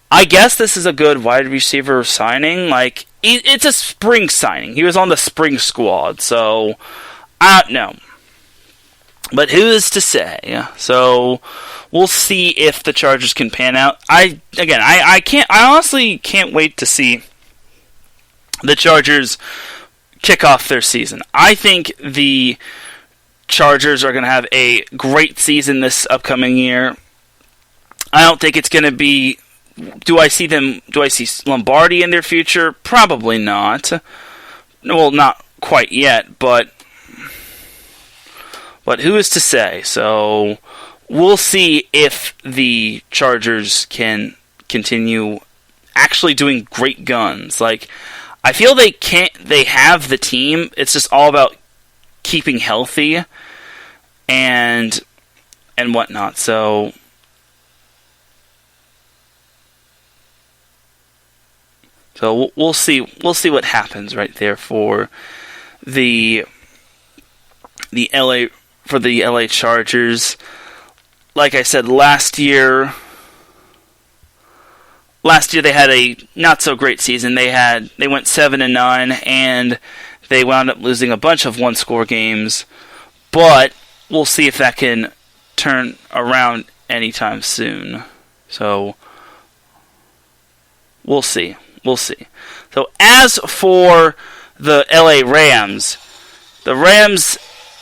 Speaker 1: I guess this is a good wide receiver signing. Like, it's a spring signing. He was on the spring squad, so I don't know. But who is to say? So we'll see if the Chargers can pan out. I honestly can't wait to see the Chargers kick off their season. I think the Chargers are going to have a great season this upcoming year. I don't think it's going to be. Do I see Lombardi in their future? Probably not. Well, not quite yet, but who is to say? So we'll see if the Chargers can continue actually doing great guns. Like, I feel they have the team. It's just all about keeping healthy and whatnot. So we'll see what happens right there for the LA Chargers. Like I said, last year they had a not so great season. They went 7-9 and they wound up losing a bunch of one-score games. But we'll see if that can turn around anytime soon. So we'll see. So as for the LA Rams, the Rams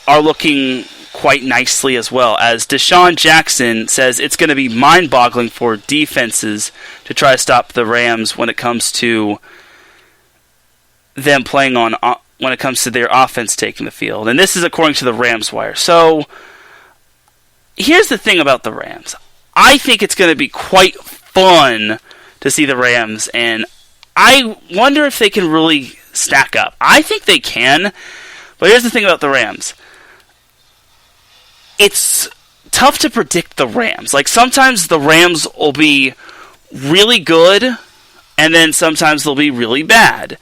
Speaker 1: are looking quite nicely as well, as Deshaun Jackson says it's going to be mind-boggling for defenses to try to stop the Rams when it comes to them playing on, when it comes to their offense taking the field. And this is according to the Rams Wire. So here's the thing about the Rams. I think it's going to be quite fun to see the Rams, and I wonder if they can really stack up. I think they can, but here's the thing about the Rams. It's tough to predict the Rams. Like, sometimes the Rams will be really good, and then sometimes they'll be really bad.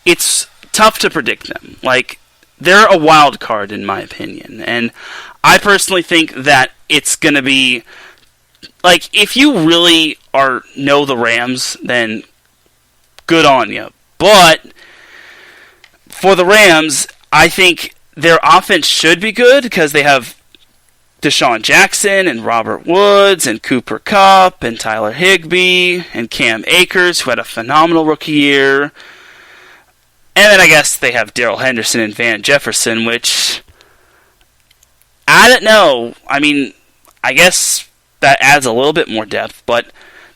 Speaker 1: It's tough to predict them. Like, they're a wild card, in my opinion. And I personally think that it's going to be, like, if you really know the Rams, then good on you. But for the Rams, I think their offense should be good because they have Deshaun Jackson and Robert Woods and Cooper Kupp and Tyler Higbee and Cam Akers, who had a phenomenal rookie year. And then I guess they have Darrell Henderson and Van Jefferson, which I don't know. I mean, I guess that adds a little bit more depth. But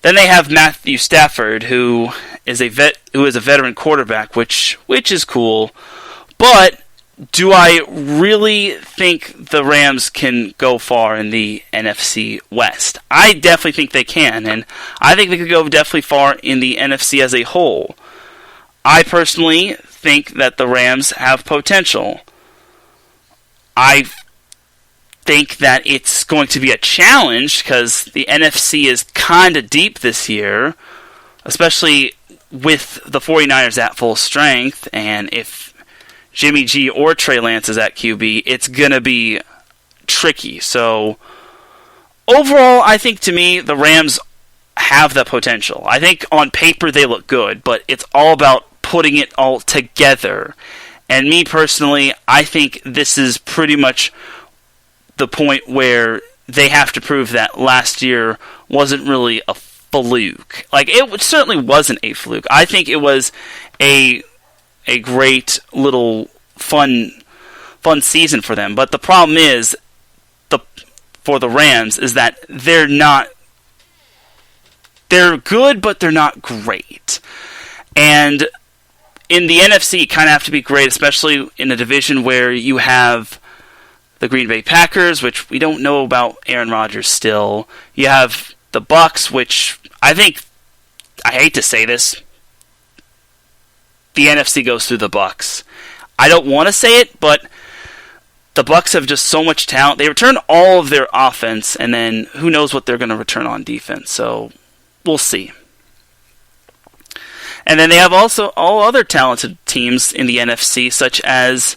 Speaker 1: then they have Matthew Stafford, who is a veteran quarterback, which is cool. But do I really think the Rams can go far in the NFC West? I definitely think they can, and I think they could go definitely far in the NFC as a whole. I personally think that the Rams have potential. I think that it's going to be a challenge because the NFC is kind of deep this year, especially with the 49ers at full strength, and if Jimmy G or Trey Lance is at QB, it's going to be tricky. So overall, I think to me, the Rams have the potential. I think on paper they look good, but it's all about putting it all together. And me personally, I think this is pretty much the point where they have to prove that last year wasn't really a fluke. Like, it certainly wasn't a fluke. I think it was a great little fun season for them. But the problem is, for the Rams, is that they're good, but they're not great. And in the NFC, you kind of have to be great, especially in a division where you have the Green Bay Packers, which we don't know about Aaron Rodgers still. You have the Bucks, which I hate to say this, the NFC goes through the Bucks. I don't want to say it, but the Bucks have just so much talent. They return all of their offense, and then who knows what they're going to return on defense. So we'll see. And then they have also all other talented teams in the NFC, such as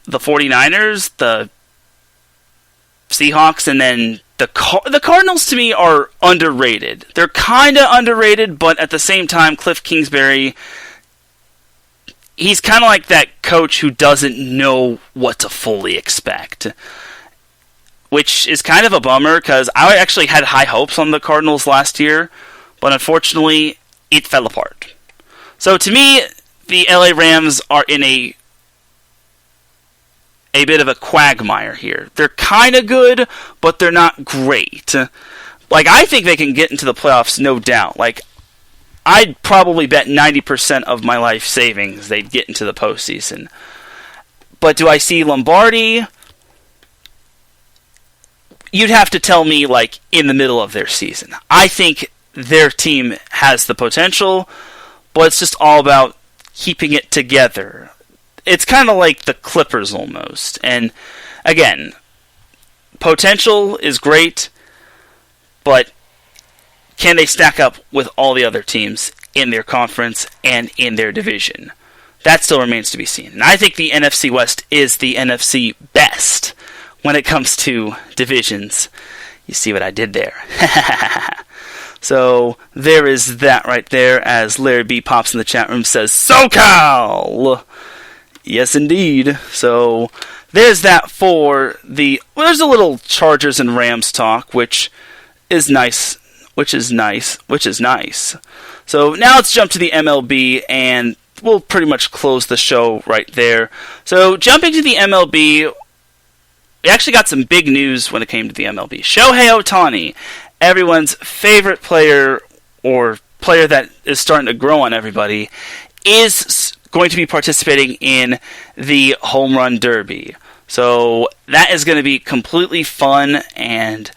Speaker 1: the 49ers, the Seahawks, and then the Cardinals, to me, are underrated. They're kind of underrated, but at the same time, Cliff Kingsbury, he's kind of like that coach who doesn't know what to fully expect, which is kind of a bummer, because I actually had high hopes on the Cardinals last year, but unfortunately, it fell apart. So to me, the LA Rams are in a bit of a quagmire here. They're kind of good, but they're not great. Like, I think they can get into the playoffs, no doubt. Like, I'd probably bet 90% of my life savings they'd get into the postseason. But do I see Lombardi? You'd have to tell me, like, in the middle of their season. I think their team has the potential, but it's just all about keeping it together. It's kind of like the Clippers almost. And again, potential is great, but can they stack up with all the other teams in their conference and in their division? That still remains to be seen. And I think the NFC West is the NFC best when it comes to divisions. You see what I did there? So there is that right there, as Larry B. Pops in the chat room says, SoCal! Yes, indeed. So there's that for there's a little Chargers and Rams talk, which is nice. So now let's jump to the MLB, and we'll pretty much close the show right there. So jumping to the MLB, we actually got some big news when it came to the MLB. Shohei Ohtani, everyone's favorite player, or player that is starting to grow on everybody, is going to be participating in the Home Run Derby. So that is going to be completely fun, and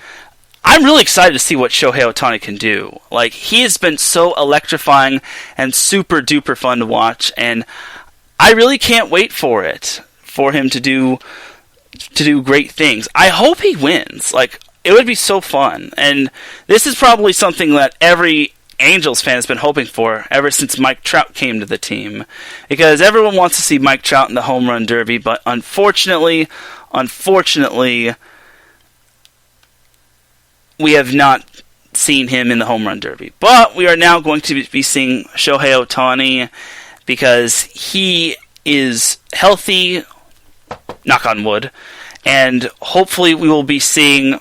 Speaker 1: I'm really excited to see what Shohei Ohtani can do. Like, he has been so electrifying and super duper fun to watch, and I really can't wait for him to do great things. I hope he wins. Like, it would be so fun. And this is probably something that every Angels fan has been hoping for ever since Mike Trout came to the team. Because everyone wants to see Mike Trout in the Home Run Derby, but unfortunately, we have not seen him in the Home Run Derby. But we are now going to be seeing Shohei Ohtani because he is healthy, knock on wood, and hopefully we will be seeing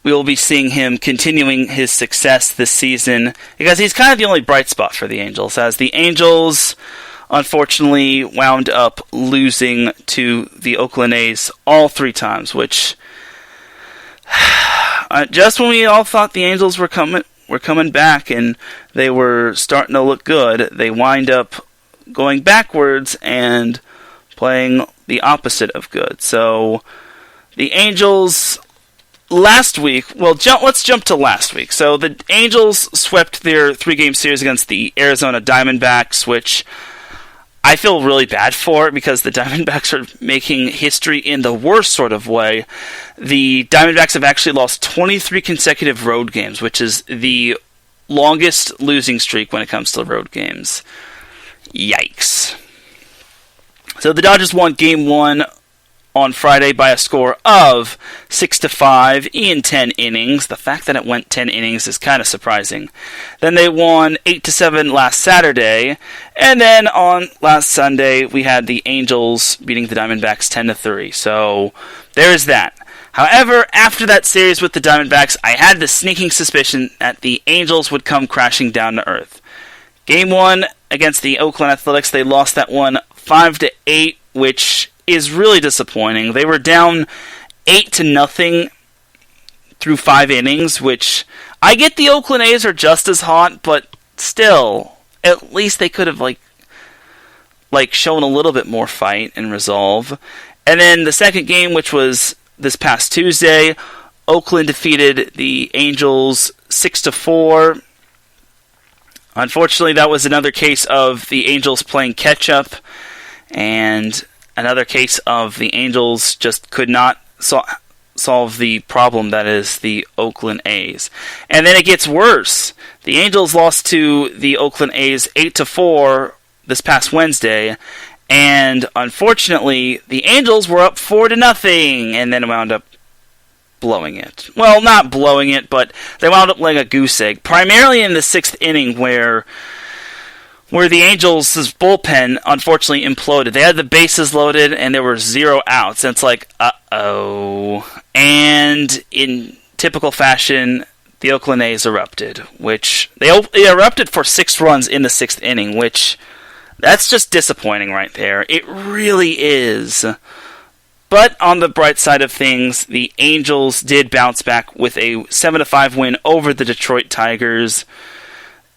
Speaker 1: him continuing his success this season, because he's kind of the only bright spot for the Angels, as the Angels unfortunately wound up losing to the Oakland A's all 3 times, which just when we all thought the Angels were coming back and they were starting to look good, they wind up going backwards and playing the opposite of good. So the Angels last week, let's jump to last week. So the Angels swept their 3-game series against the Arizona Diamondbacks, which I feel really bad for, because the Diamondbacks are making history in the worst sort of way. The Diamondbacks have actually lost 23 consecutive road games, which is the longest losing streak when it comes to road games. Yikes. So the Dodgers won Game 1 on Friday by a score of 6-5 in 10 innings. The fact that it went 10 innings is kind of surprising. Then they won 8-7 last Saturday, and then on last Sunday we had the Angels beating the Diamondbacks 10-3. So there's that. However, after that series with the Diamondbacks, I had the sneaking suspicion that the Angels would come crashing down to earth. Game 1 against the Oakland Athletics, they lost that one 5-8, which is really disappointing. They were down 8-0 through 5 innings, which I get the Oakland A's are just as hot, but still, at least they could have like shown a little bit more fight and resolve. And then the second game, which was this past Tuesday, Oakland defeated the Angels 6-4. Unfortunately, that was another case of the Angels playing catch-up, and another case of the Angels just could not solve the problem that is the Oakland A's. And then it gets worse. The Angels lost to the Oakland A's 8-4 this past Wednesday, and unfortunately, the Angels were up 4-0, and then wound up blowing it. Well, not blowing it, but they wound up laying a goose egg, primarily in the 6th inning where the Angels' bullpen unfortunately imploded. They had the bases loaded and there were 0 outs. And it's like, uh-oh. And in typical fashion, the Oakland A's erupted, which they erupted for 6 runs in the 6th inning, which that's just disappointing right there. It really is. But on the bright side of things, the Angels did bounce back with a 7-5 win over the Detroit Tigers.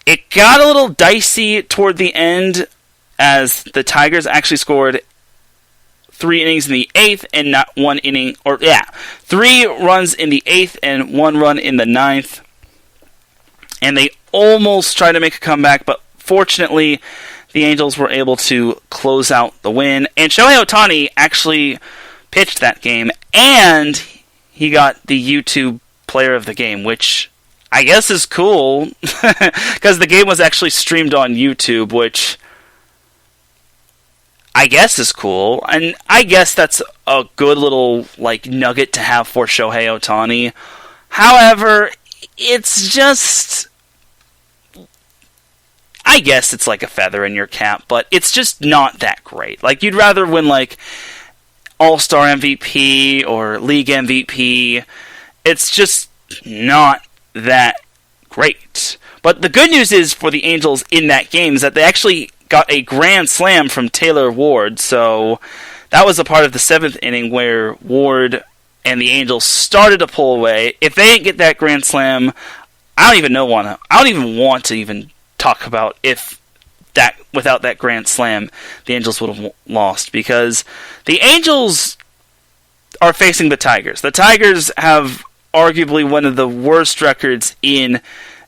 Speaker 1: It got a little dicey toward the end as the Tigers actually scored 3 innings in the 8th and not 1 inning, 3 runs in the 8th and 1 run in the 9th. And they almost tried to make a comeback, but fortunately the Angels were able to close out the win. And Shohei Ohtani actually pitched that game, and he got the YouTube Player of the Game, which I guess is cool, because the game was actually streamed on YouTube, which I guess is cool, and I guess that's a good little nugget to have for Shohei Ohtani. However, it's just, I guess it's like a feather in your cap, but it's just not that great. You'd rather win All-Star MVP or League MVP. It's just not that great. But the good news is for the Angels in that game is that they actually got a grand slam from Taylor Ward. So that was a part of the 7th inning where Ward and the Angels started to pull away. If they didn't get that grand slam, I don't even want to even talk about if that without that grand slam the Angels would have lost, because the Angels are facing the Tigers. The Tigers have arguably one of the worst records in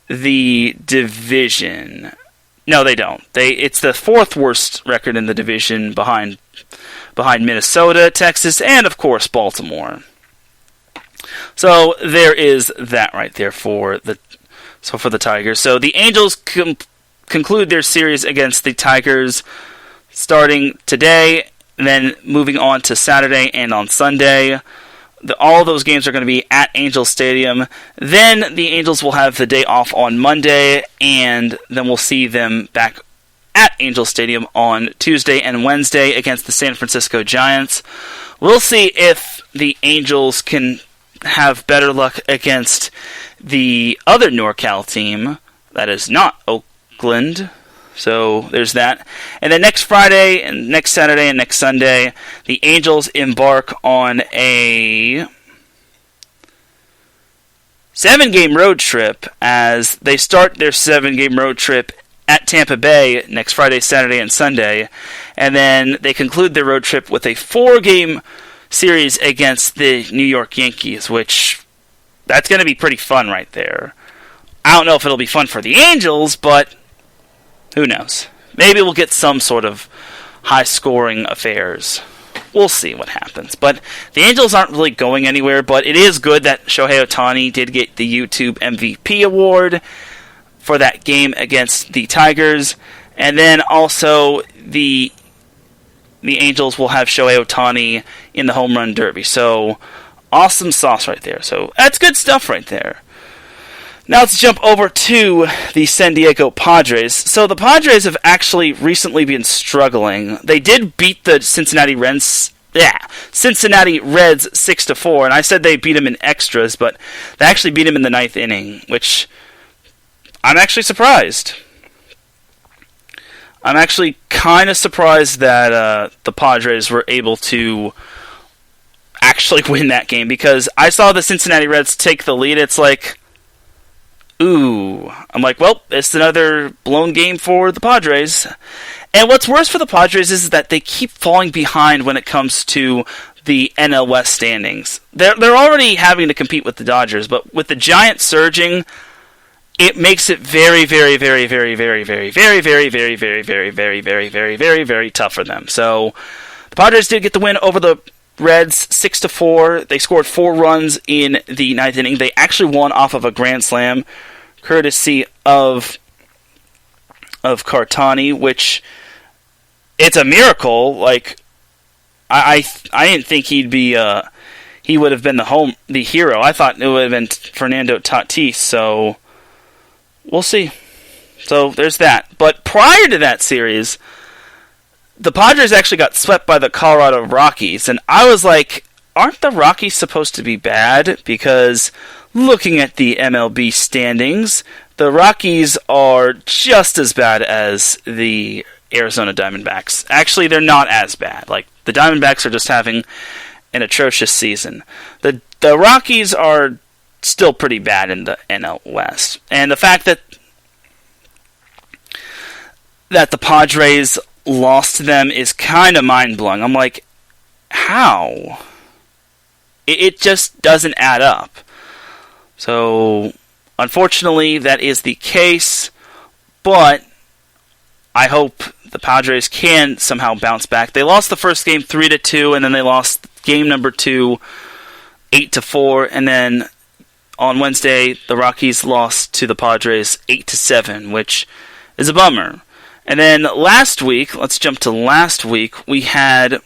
Speaker 1: the division. No, they don't. It's the 4th worst record in the division behind Minnesota, Texas, and of course Baltimore. So there is that right there for the Tigers. So the Angels conclude their series against the Tigers starting today, and then moving on to Saturday and on Sunday. All those games are going to be at Angel Stadium. Then the Angels will have the day off on Monday, and then we'll see them back at Angel Stadium on Tuesday and Wednesday against the San Francisco Giants. We'll see if the Angels can have better luck against the other NorCal team that is not Oakland. So there's that. And then next Friday and next Saturday and next Sunday, the Angels embark on a 7-game road trip as they start their 7-game road trip at Tampa Bay next Friday, Saturday, and Sunday. And then they conclude their road trip with a 4-game series against the New York Yankees, which that's going to be pretty fun right there. I don't know if it'll be fun for the Angels, but who knows? Maybe we'll get some sort of high-scoring affairs. We'll see what happens. But the Angels aren't really going anywhere, but it is good that Shohei Ohtani did get the YouTube MVP award for that game against the Tigers. And then also the the Angels will have Shohei Ohtani in the home run derby. So, awesome sauce right there. So, that's good stuff right there. Now let's jump over to the San Diego Padres. So, the Padres have actually recently been struggling. They did beat the Cincinnati Reds 6-4, and I said they beat them in extras, but they actually beat them in the 9th inning, which I'm actually surprised. I'm actually kind of surprised that the Padres were able to actually win that game, because I saw the Cincinnati Reds take the lead. It's like, ooh. I'm like, well, it's another blown game for the Padres. And what's worse for the Padres is that they keep falling behind when it comes to the NL West standings. They're already having to compete with the Dodgers, but with the Giants surging, it makes it very, very, very, very, very, very, very, very, very, very, very, very, very, very, very, very tough for them. So the Padres did get the win over the Reds 6-4. They scored 4 runs in the 9th inning. They actually won off of a grand slam, courtesy of Cartani, which it's a miracle. Like I didn't think he would have been the hero. I thought it would have been Fernando Tatis. So we'll see. So there's that. But prior to that series, the Padres actually got swept by the Colorado Rockies, and I was like, aren't the Rockies supposed to be bad? Because looking at the MLB standings, the Rockies are just as bad as the Arizona Diamondbacks. Actually, they're not as bad. Like, the Diamondbacks are just having an atrocious season. The Rockies are still pretty bad in the NL West. And the fact that the Padres lost to them is kind of mind-blowing. I'm like, how? It just doesn't add up. So, unfortunately, that is the case, but I hope the Padres can somehow bounce back. They lost the first game 3-2, and then they lost game number 2 8-4, and then on Wednesday, the Rockies lost to the Padres 8-7, which is a bummer. And then last week, let's jump to last week, we had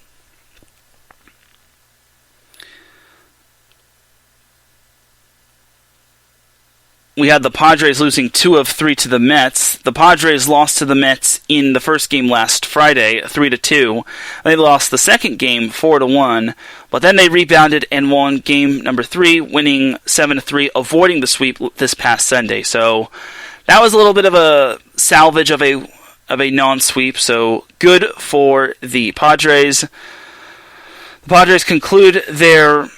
Speaker 1: the Padres losing 2 of 3 to the Mets. The Padres lost to the Mets in the first game last Friday, 3-2. They lost the second game 4-1, but then they rebounded and won game number 3, winning 7-3, avoiding the sweep this past Sunday. So that was a little bit of a salvage of a non-sweep. So good for the Padres. The Padres conclude their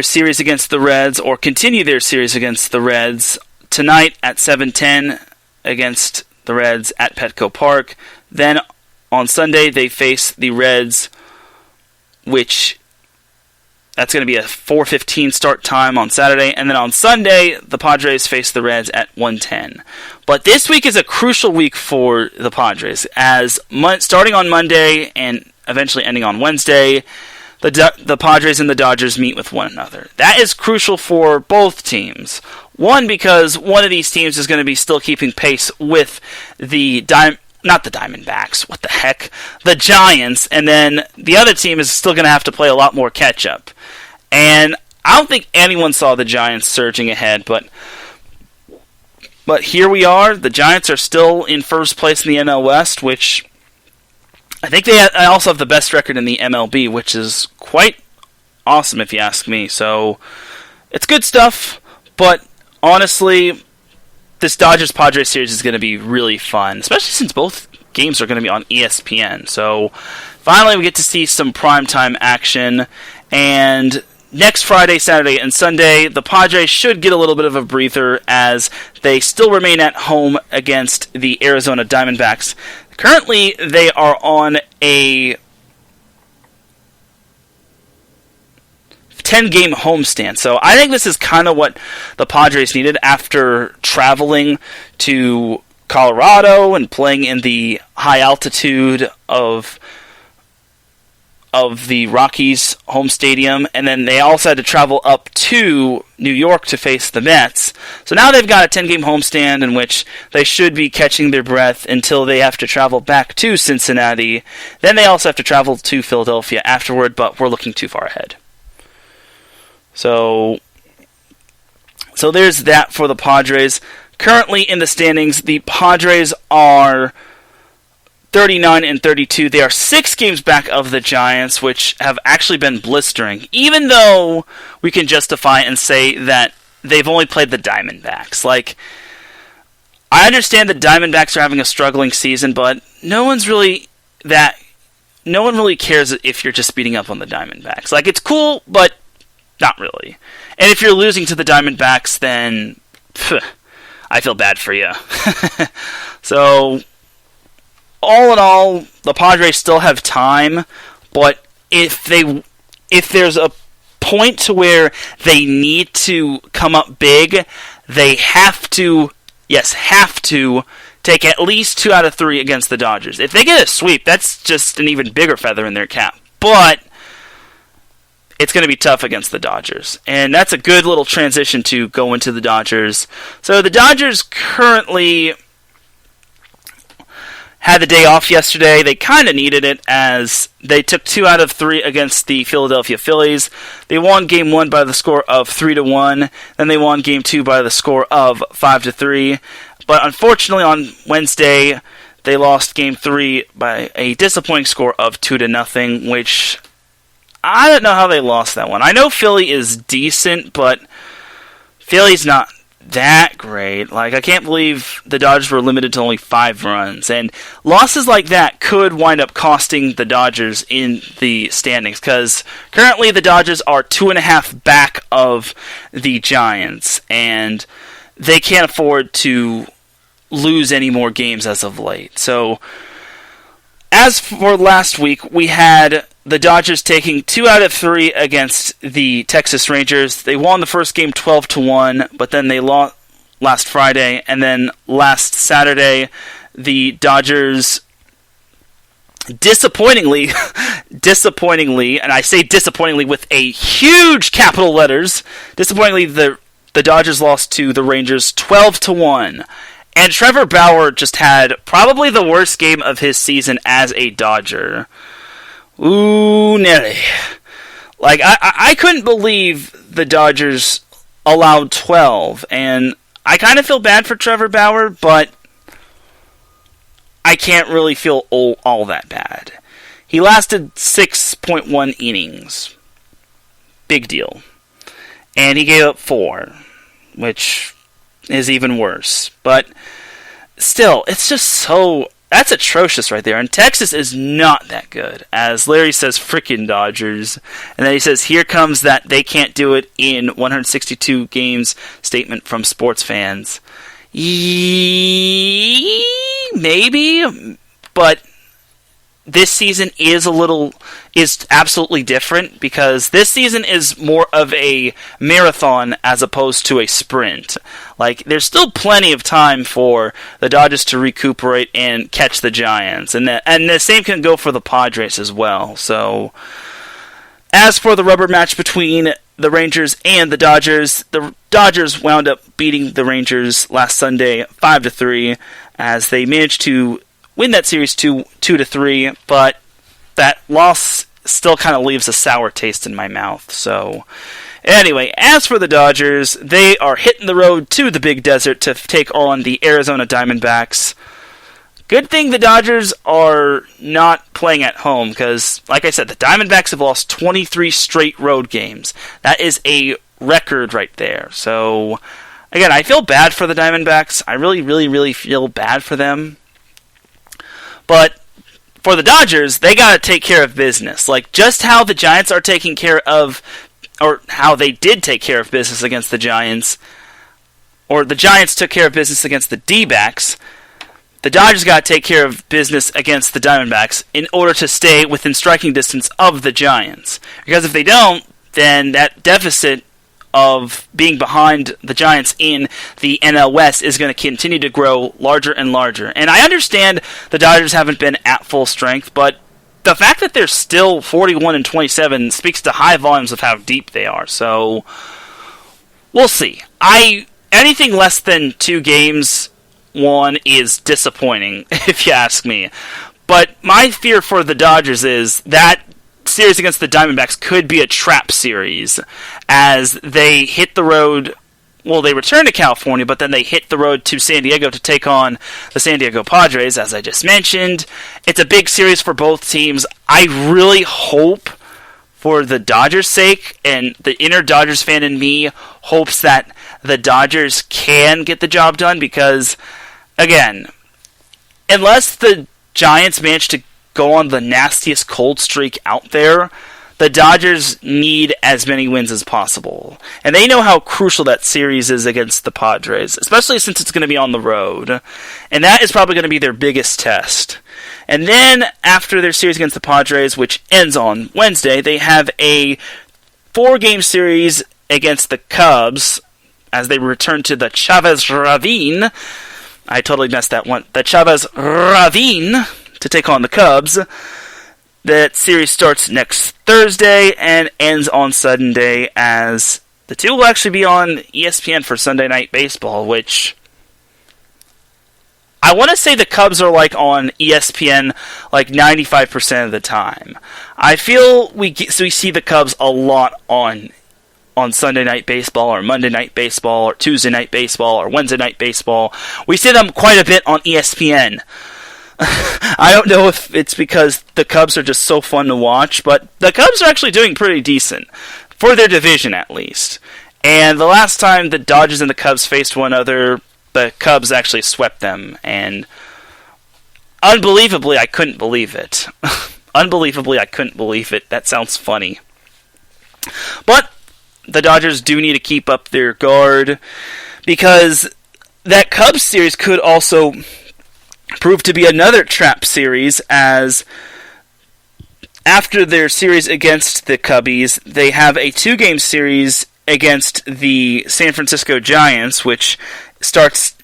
Speaker 1: series against the Reds, or continue their series against the Reds, tonight at 7:10 against the Reds at Petco Park. Then on Sunday, they face the Reds, which that's going to be a 4:15 start time on Saturday. And then on Sunday, the Padres face the Reds at 1:10. But this week is a crucial week for the Padres, as starting on Monday and eventually ending on Wednesday, the Padres and the Dodgers meet with one another. That is crucial for both teams. One, because one of these teams is going to be still keeping pace with the not the Diamondbacks, what the heck, the Giants, and then the other team is still going to have to play a lot more catch-up. And I don't think anyone saw the Giants surging ahead, but here we are. The Giants are still in first place in the NL West, which I think they also have the best record in the MLB, which is quite awesome if you ask me. So it's good stuff, but honestly, this Dodgers-Padres series is going to be really fun, especially since both games are going to be on ESPN. So finally we get to see some primetime action, and next Friday, Saturday, and Sunday, the Padres should get a little bit of a breather as they still remain at home against the Arizona Diamondbacks. Currently, they are on a 10-game homestand. So I think this is kind of what the Padres needed after traveling to Colorado and playing in the high altitude of the Rockies home stadium, and then they also had to travel up to New York to face the Mets. So now they've got a 10-game homestand in which they should be catching their breath until they have to travel back to Cincinnati. Then they also have to travel to Philadelphia afterward, but we're looking too far ahead. So there's that for the Padres. Currently in the standings, the Padres are 39 and 32. They are 6 games back of the Giants, which have actually been blistering, even though we can justify and say that they've only played the Diamondbacks. Like, I understand the Diamondbacks are having a struggling season, but no one really cares if you're just beating up on the Diamondbacks. Like, it's cool, but not really. And if you're losing to the Diamondbacks, then I feel bad for you. So, all in all, the Padres still have time, but if there's a point to where they need to come up big, they have to take at least 2 out of 3 against the Dodgers. If they get a sweep, that's just an even bigger feather in their cap. But it's going to be tough against the Dodgers. And that's a good little transition to go into the Dodgers. So the Dodgers currently had the day off yesterday. They kind of needed it as they took 2 out of 3 against the Philadelphia Phillies. They won Game 1 by the score of 3-1. Then they won Game 2 by the score of 5-3. But unfortunately on Wednesday, they lost Game 3 by a disappointing score of 2-0, which I don't know how they lost that one. I know Philly is decent, but Philly's not that great. Like, I can't believe the Dodgers were limited to only 5 runs. And losses like that could wind up costing the Dodgers in the standings, because currently the Dodgers are 2.5 back of the Giants, and they can't afford to lose any more games as of late. So, as for last week, we had the Dodgers taking 2 out of 3 against the Texas Rangers. They won the first game 12-1, but then they lost last Friday, and then last Saturday, the Dodgers disappointingly, and I say disappointingly with a huge capital letters, disappointingly, the Dodgers lost to the Rangers 12-1. And Trevor Bauer just had probably the worst game of his season as a Dodger. Ooh, Nelly. Like, I couldn't believe the Dodgers allowed 12, and I kind of feel bad for Trevor Bauer, but I can't really feel all that bad. He lasted 6.1 innings. Big deal. And he gave up 4, which is even worse. But still, it's just so... That's atrocious right there. And Texas is not that good. As Larry says, frickin' Dodgers. And then he says, here comes that they can't do it in 162 games statement from sports fans. Maybe, but this season is absolutely different, because this season is more of a marathon as opposed to a sprint. Like, there's still plenty of time for the Dodgers to recuperate and catch the Giants, and the same can go for the Padres as well. So, as for the rubber match between the Rangers and the Dodgers wound up beating the Rangers last Sunday 5-3, as they managed to win that series 2-3, but that loss still kind of leaves a sour taste in my mouth. So, anyway, as for the Dodgers, they are hitting the road to the Big Desert to take on the Arizona Diamondbacks. Good thing the Dodgers are not playing at home, because, like I said, the Diamondbacks have lost 23 straight road games. That is a record right there. So, again, I feel bad for the Diamondbacks. I really, really, really feel bad for them. But for the Dodgers, they got to take care of business. Like, just how the Giants are taking care of, or how they did take care of business against the Giants, or the Giants took care of business against the D-backs, the Dodgers got to take care of business against the Diamondbacks in order to stay within striking distance of the Giants. Because if they don't, then that deficit of being behind the Giants in the NL West is going to continue to grow larger and larger. And I understand the Dodgers haven't been at full strength, but the fact that they're still 41-27 speaks to high volumes of how deep they are. So, we'll see. I anything less than 2 games won is disappointing, if you ask me. But my fear for the Dodgers is that series against the Diamondbacks could be a trap series, as they hit the road. Well, they return to California, but then they hit the road to San Diego to take on the San Diego Padres, as I just mentioned. It's a big series for both teams. I really hope, for the Dodgers' sake, and the inner Dodgers fan in me hopes that the Dodgers can get the job done, because, again, unless the Giants manage to go on the nastiest cold streak out there, the Dodgers need as many wins as possible. And they know how crucial that series is against the Padres, especially since it's going to be on the road. And that is probably going to be their biggest test. And then, after their series against the Padres, which ends on Wednesday, they have a 4-game series against the Cubs, as they return to the Chavez Ravine. I totally messed that one. The Chavez Ravine to take on the Cubs. That series starts next Thursday and ends on Sunday, as the two will actually be on ESPN for Sunday Night Baseball, which I want to say the Cubs are like on ESPN like 95% of the time. I feel we see the Cubs a lot on Sunday Night Baseball or Monday Night Baseball or Tuesday Night Baseball or Wednesday Night Baseball. We see them quite a bit on ESPN. I don't know if it's because the Cubs are just so fun to watch, but the Cubs are actually doing pretty decent, for their division at least. And the last time the Dodgers and the Cubs faced one another, the Cubs actually swept them, and unbelievably, I couldn't believe it. Unbelievably, I couldn't believe it. That sounds funny. But the Dodgers do need to keep up their guard, because that Cubs series could also prove to be another trap series, as after their series against the Cubbies, they have a 2-game series against the San Francisco Giants, which starts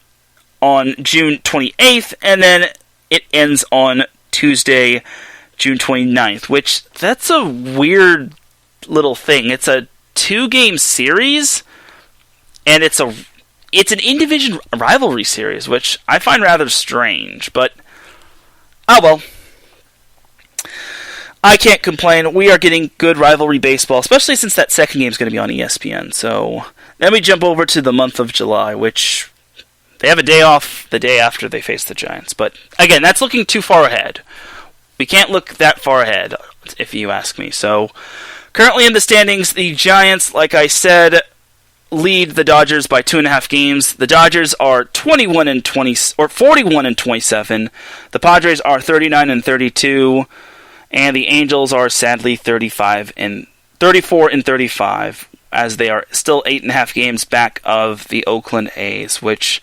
Speaker 1: on June 28th, and then it ends on Tuesday, June 29th, which, that's a weird little thing. It's a 2-game series, and it's an in-division rivalry series, which I find rather strange, but oh well. I can't complain. We are getting good rivalry baseball, especially since that second game is going to be on ESPN. So then we jump over to the month of July, which they have a day off the day after they face the Giants. But again, that's looking too far ahead. We can't look that far ahead, if you ask me. So currently in the standings, the Giants, like I said, lead the Dodgers by 2.5 games. The Dodgers are 41-27. The Padres are 39-32, and the Angels are sadly 34-35, as they are still 8.5 games back of the Oakland A's, which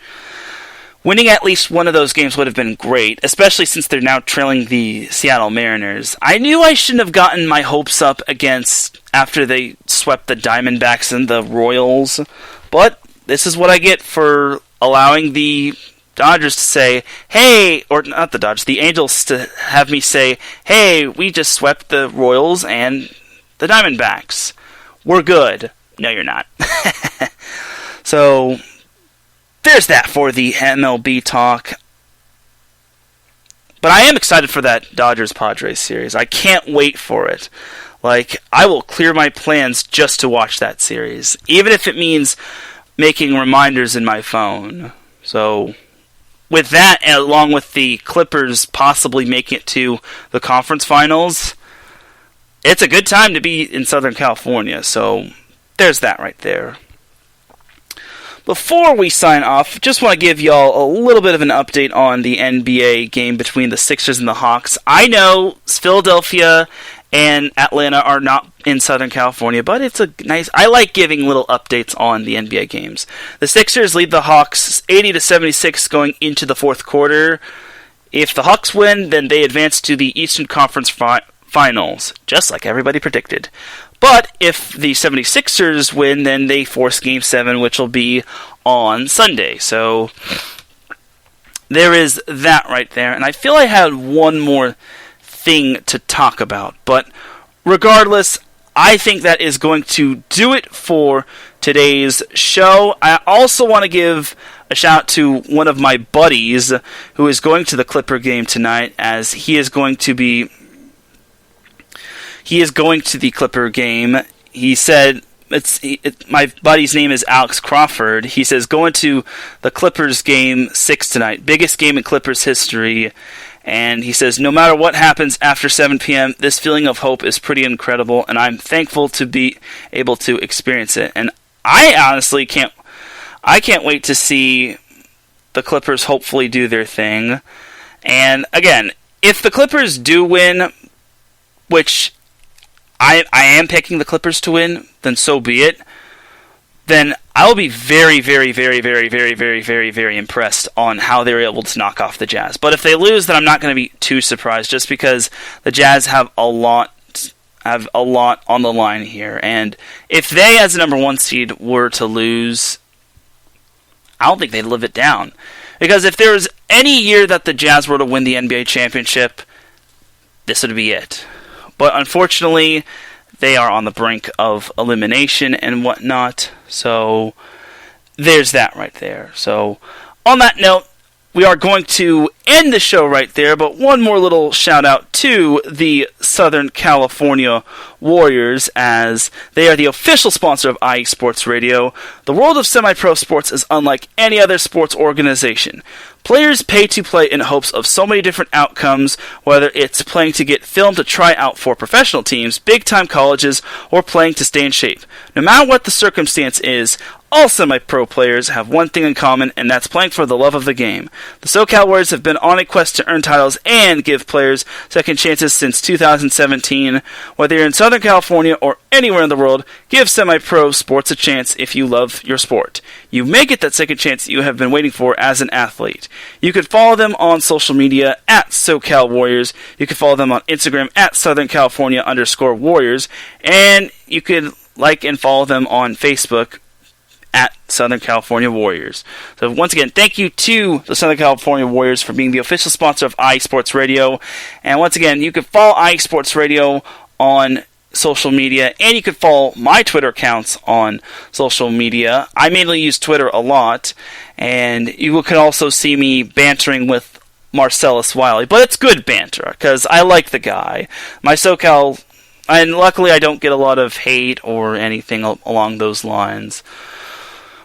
Speaker 1: winning at least one of those games would have been great, especially since they're now trailing the Seattle Mariners. I knew I shouldn't have gotten my hopes up after they swept the Diamondbacks and the Royals, but this is what I get for allowing the Dodgers to say, hey, or not the Dodgers, the Angels to have me say, hey, we just swept the Royals and the Diamondbacks. We're good. No, you're not. So there's that for the MLB talk. But I am excited for that Dodgers-Padres series. I can't wait for it. I will clear my plans just to watch that series, even if it means making reminders in my phone. So with that, along with the Clippers possibly making it to the conference finals, it's a good time to be in Southern California. So there's that right there. Before we sign off, just want to give y'all a little bit of an update on the NBA game between the Sixers and the Hawks. I know Philadelphia and Atlanta are not in Southern California, but it's I like giving little updates on the NBA games. The Sixers lead the Hawks 80-76 going into the fourth quarter. If the Hawks win, then they advance to the Eastern Conference Finals, just like everybody predicted. But if the 76ers win, then they force Game 7, which will be on Sunday. So there is that right there. And I feel I had one more thing to talk about. But regardless, I think that is going to do it for today's show. I also want to give a shout out to one of my buddies who is going to the Clipper game tonight, as he is going to the Clipper game. He said, my buddy's name is Alex Crawford. He says, going to the Clippers game 6 tonight. Biggest game in Clippers history. And he says, no matter what happens after 7 p.m., this feeling of hope is pretty incredible, and I'm thankful to be able to experience it. And I honestly can't wait to see the Clippers hopefully do their thing. And again, if the Clippers do win, which I am picking the Clippers to win, then so be it. Then I'll be very, very, very, very, very, very, very, very impressed on how they were able to knock off the Jazz. But if they lose, then I'm not going to be too surprised, just because the Jazz have a lot on the line here. And if they, as the number 1 seed, were to lose, I don't think they'd live it down. Because if there was any year that the Jazz were to win the NBA championship, this would be it. But unfortunately, they are on the brink of elimination and whatnot. So there's that right there. So on that note, we are going to end the show right there, but one more little shout out to the Southern California Warriors, as they are the official sponsor of IE Sports Radio. The world of semi-pro sports is unlike any other sports organization. Players pay to play in hopes of so many different outcomes, whether it's playing to get filmed to try out for professional teams, big-time colleges, or playing to stay in shape. No matter what the circumstance is, all semi-pro players have one thing in common, and that's playing for the love of the game. The SoCal Warriors have been on a quest to earn titles and give players second chances since 2017. Whether you're in Southern California or anywhere in the world, give semi-pro sports a chance if you love your sport. You may get that second chance that you have been waiting for as an athlete. You could follow them on social media at SoCal Warriors. You could follow them on Instagram at Southern_California_Warriors. And you could like and follow them on Facebook at Southern California Warriors. So once again, thank you to the Southern California Warriors for being the official sponsor of IE Sports Radio. And once again, you can follow IE Sports Radio on social media, and you can follow my Twitter accounts on social media. I mainly use Twitter a lot, and you can also see me bantering with Marcellus Wiley, but it's good banter, because I like the guy. My SoCal, and luckily I don't get a lot of hate or anything along those lines,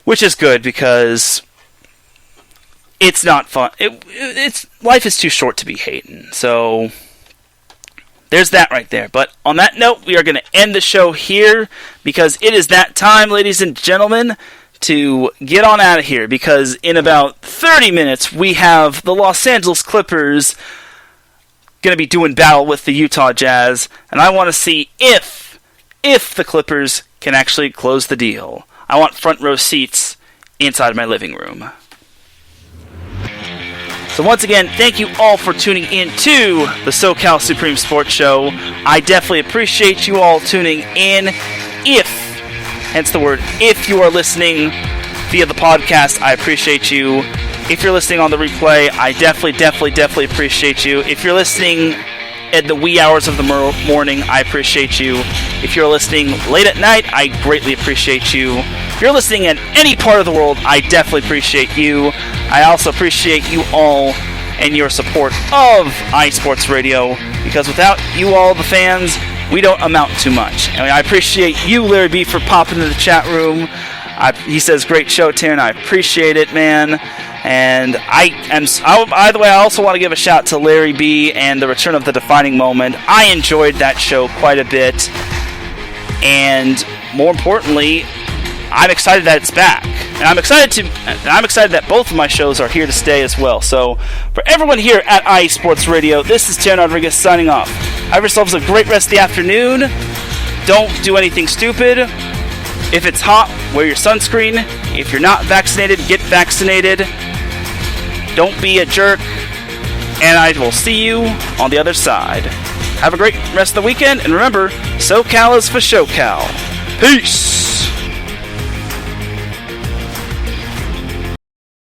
Speaker 1: which is good, because it's not fun. Life is too short to be hating. So there's that right there. But on that note, we are going to end the show here, because it is that time, ladies and gentlemen, to get on out of here. Because in about 30 minutes, we have the Los Angeles Clippers going to be doing battle with the Utah Jazz, and I want to see if the Clippers can actually close the deal. I want front row seats inside my living room. So once again, thank you all for tuning in to the SoCal Supreme Sports Show. I definitely appreciate you all tuning in. Hence the word, if you are listening via the podcast, I appreciate you. If you're listening on the replay, I definitely appreciate you. If you're listening at the wee hours of the morning, I appreciate you. If you're listening late at night, I greatly appreciate you. If you're listening in any part of the world, I definitely appreciate you. I also appreciate you all and your support of iSports Radio, because without you all, the fans, we don't amount to much. And I appreciate you, Larry B, for popping into the chat room. He says, great show, Teran. I appreciate it, man. And by the way, I also want to give a shout to Larry B and the Return of the Defining Moment. I enjoyed that show quite a bit. And more importantly, I'm excited that it's back. And I'm excited that both of my shows are here to stay as well. So, for everyone here at IE Sports Radio, this is Teran Rodriguez signing off. Have yourselves a great rest of the afternoon. Don't do anything stupid. If it's hot, wear your sunscreen. If you're not vaccinated, get vaccinated. Don't be a jerk. And I will see you on the other side. Have a great rest of the weekend. And remember, SoCal is for SoCal. Peace!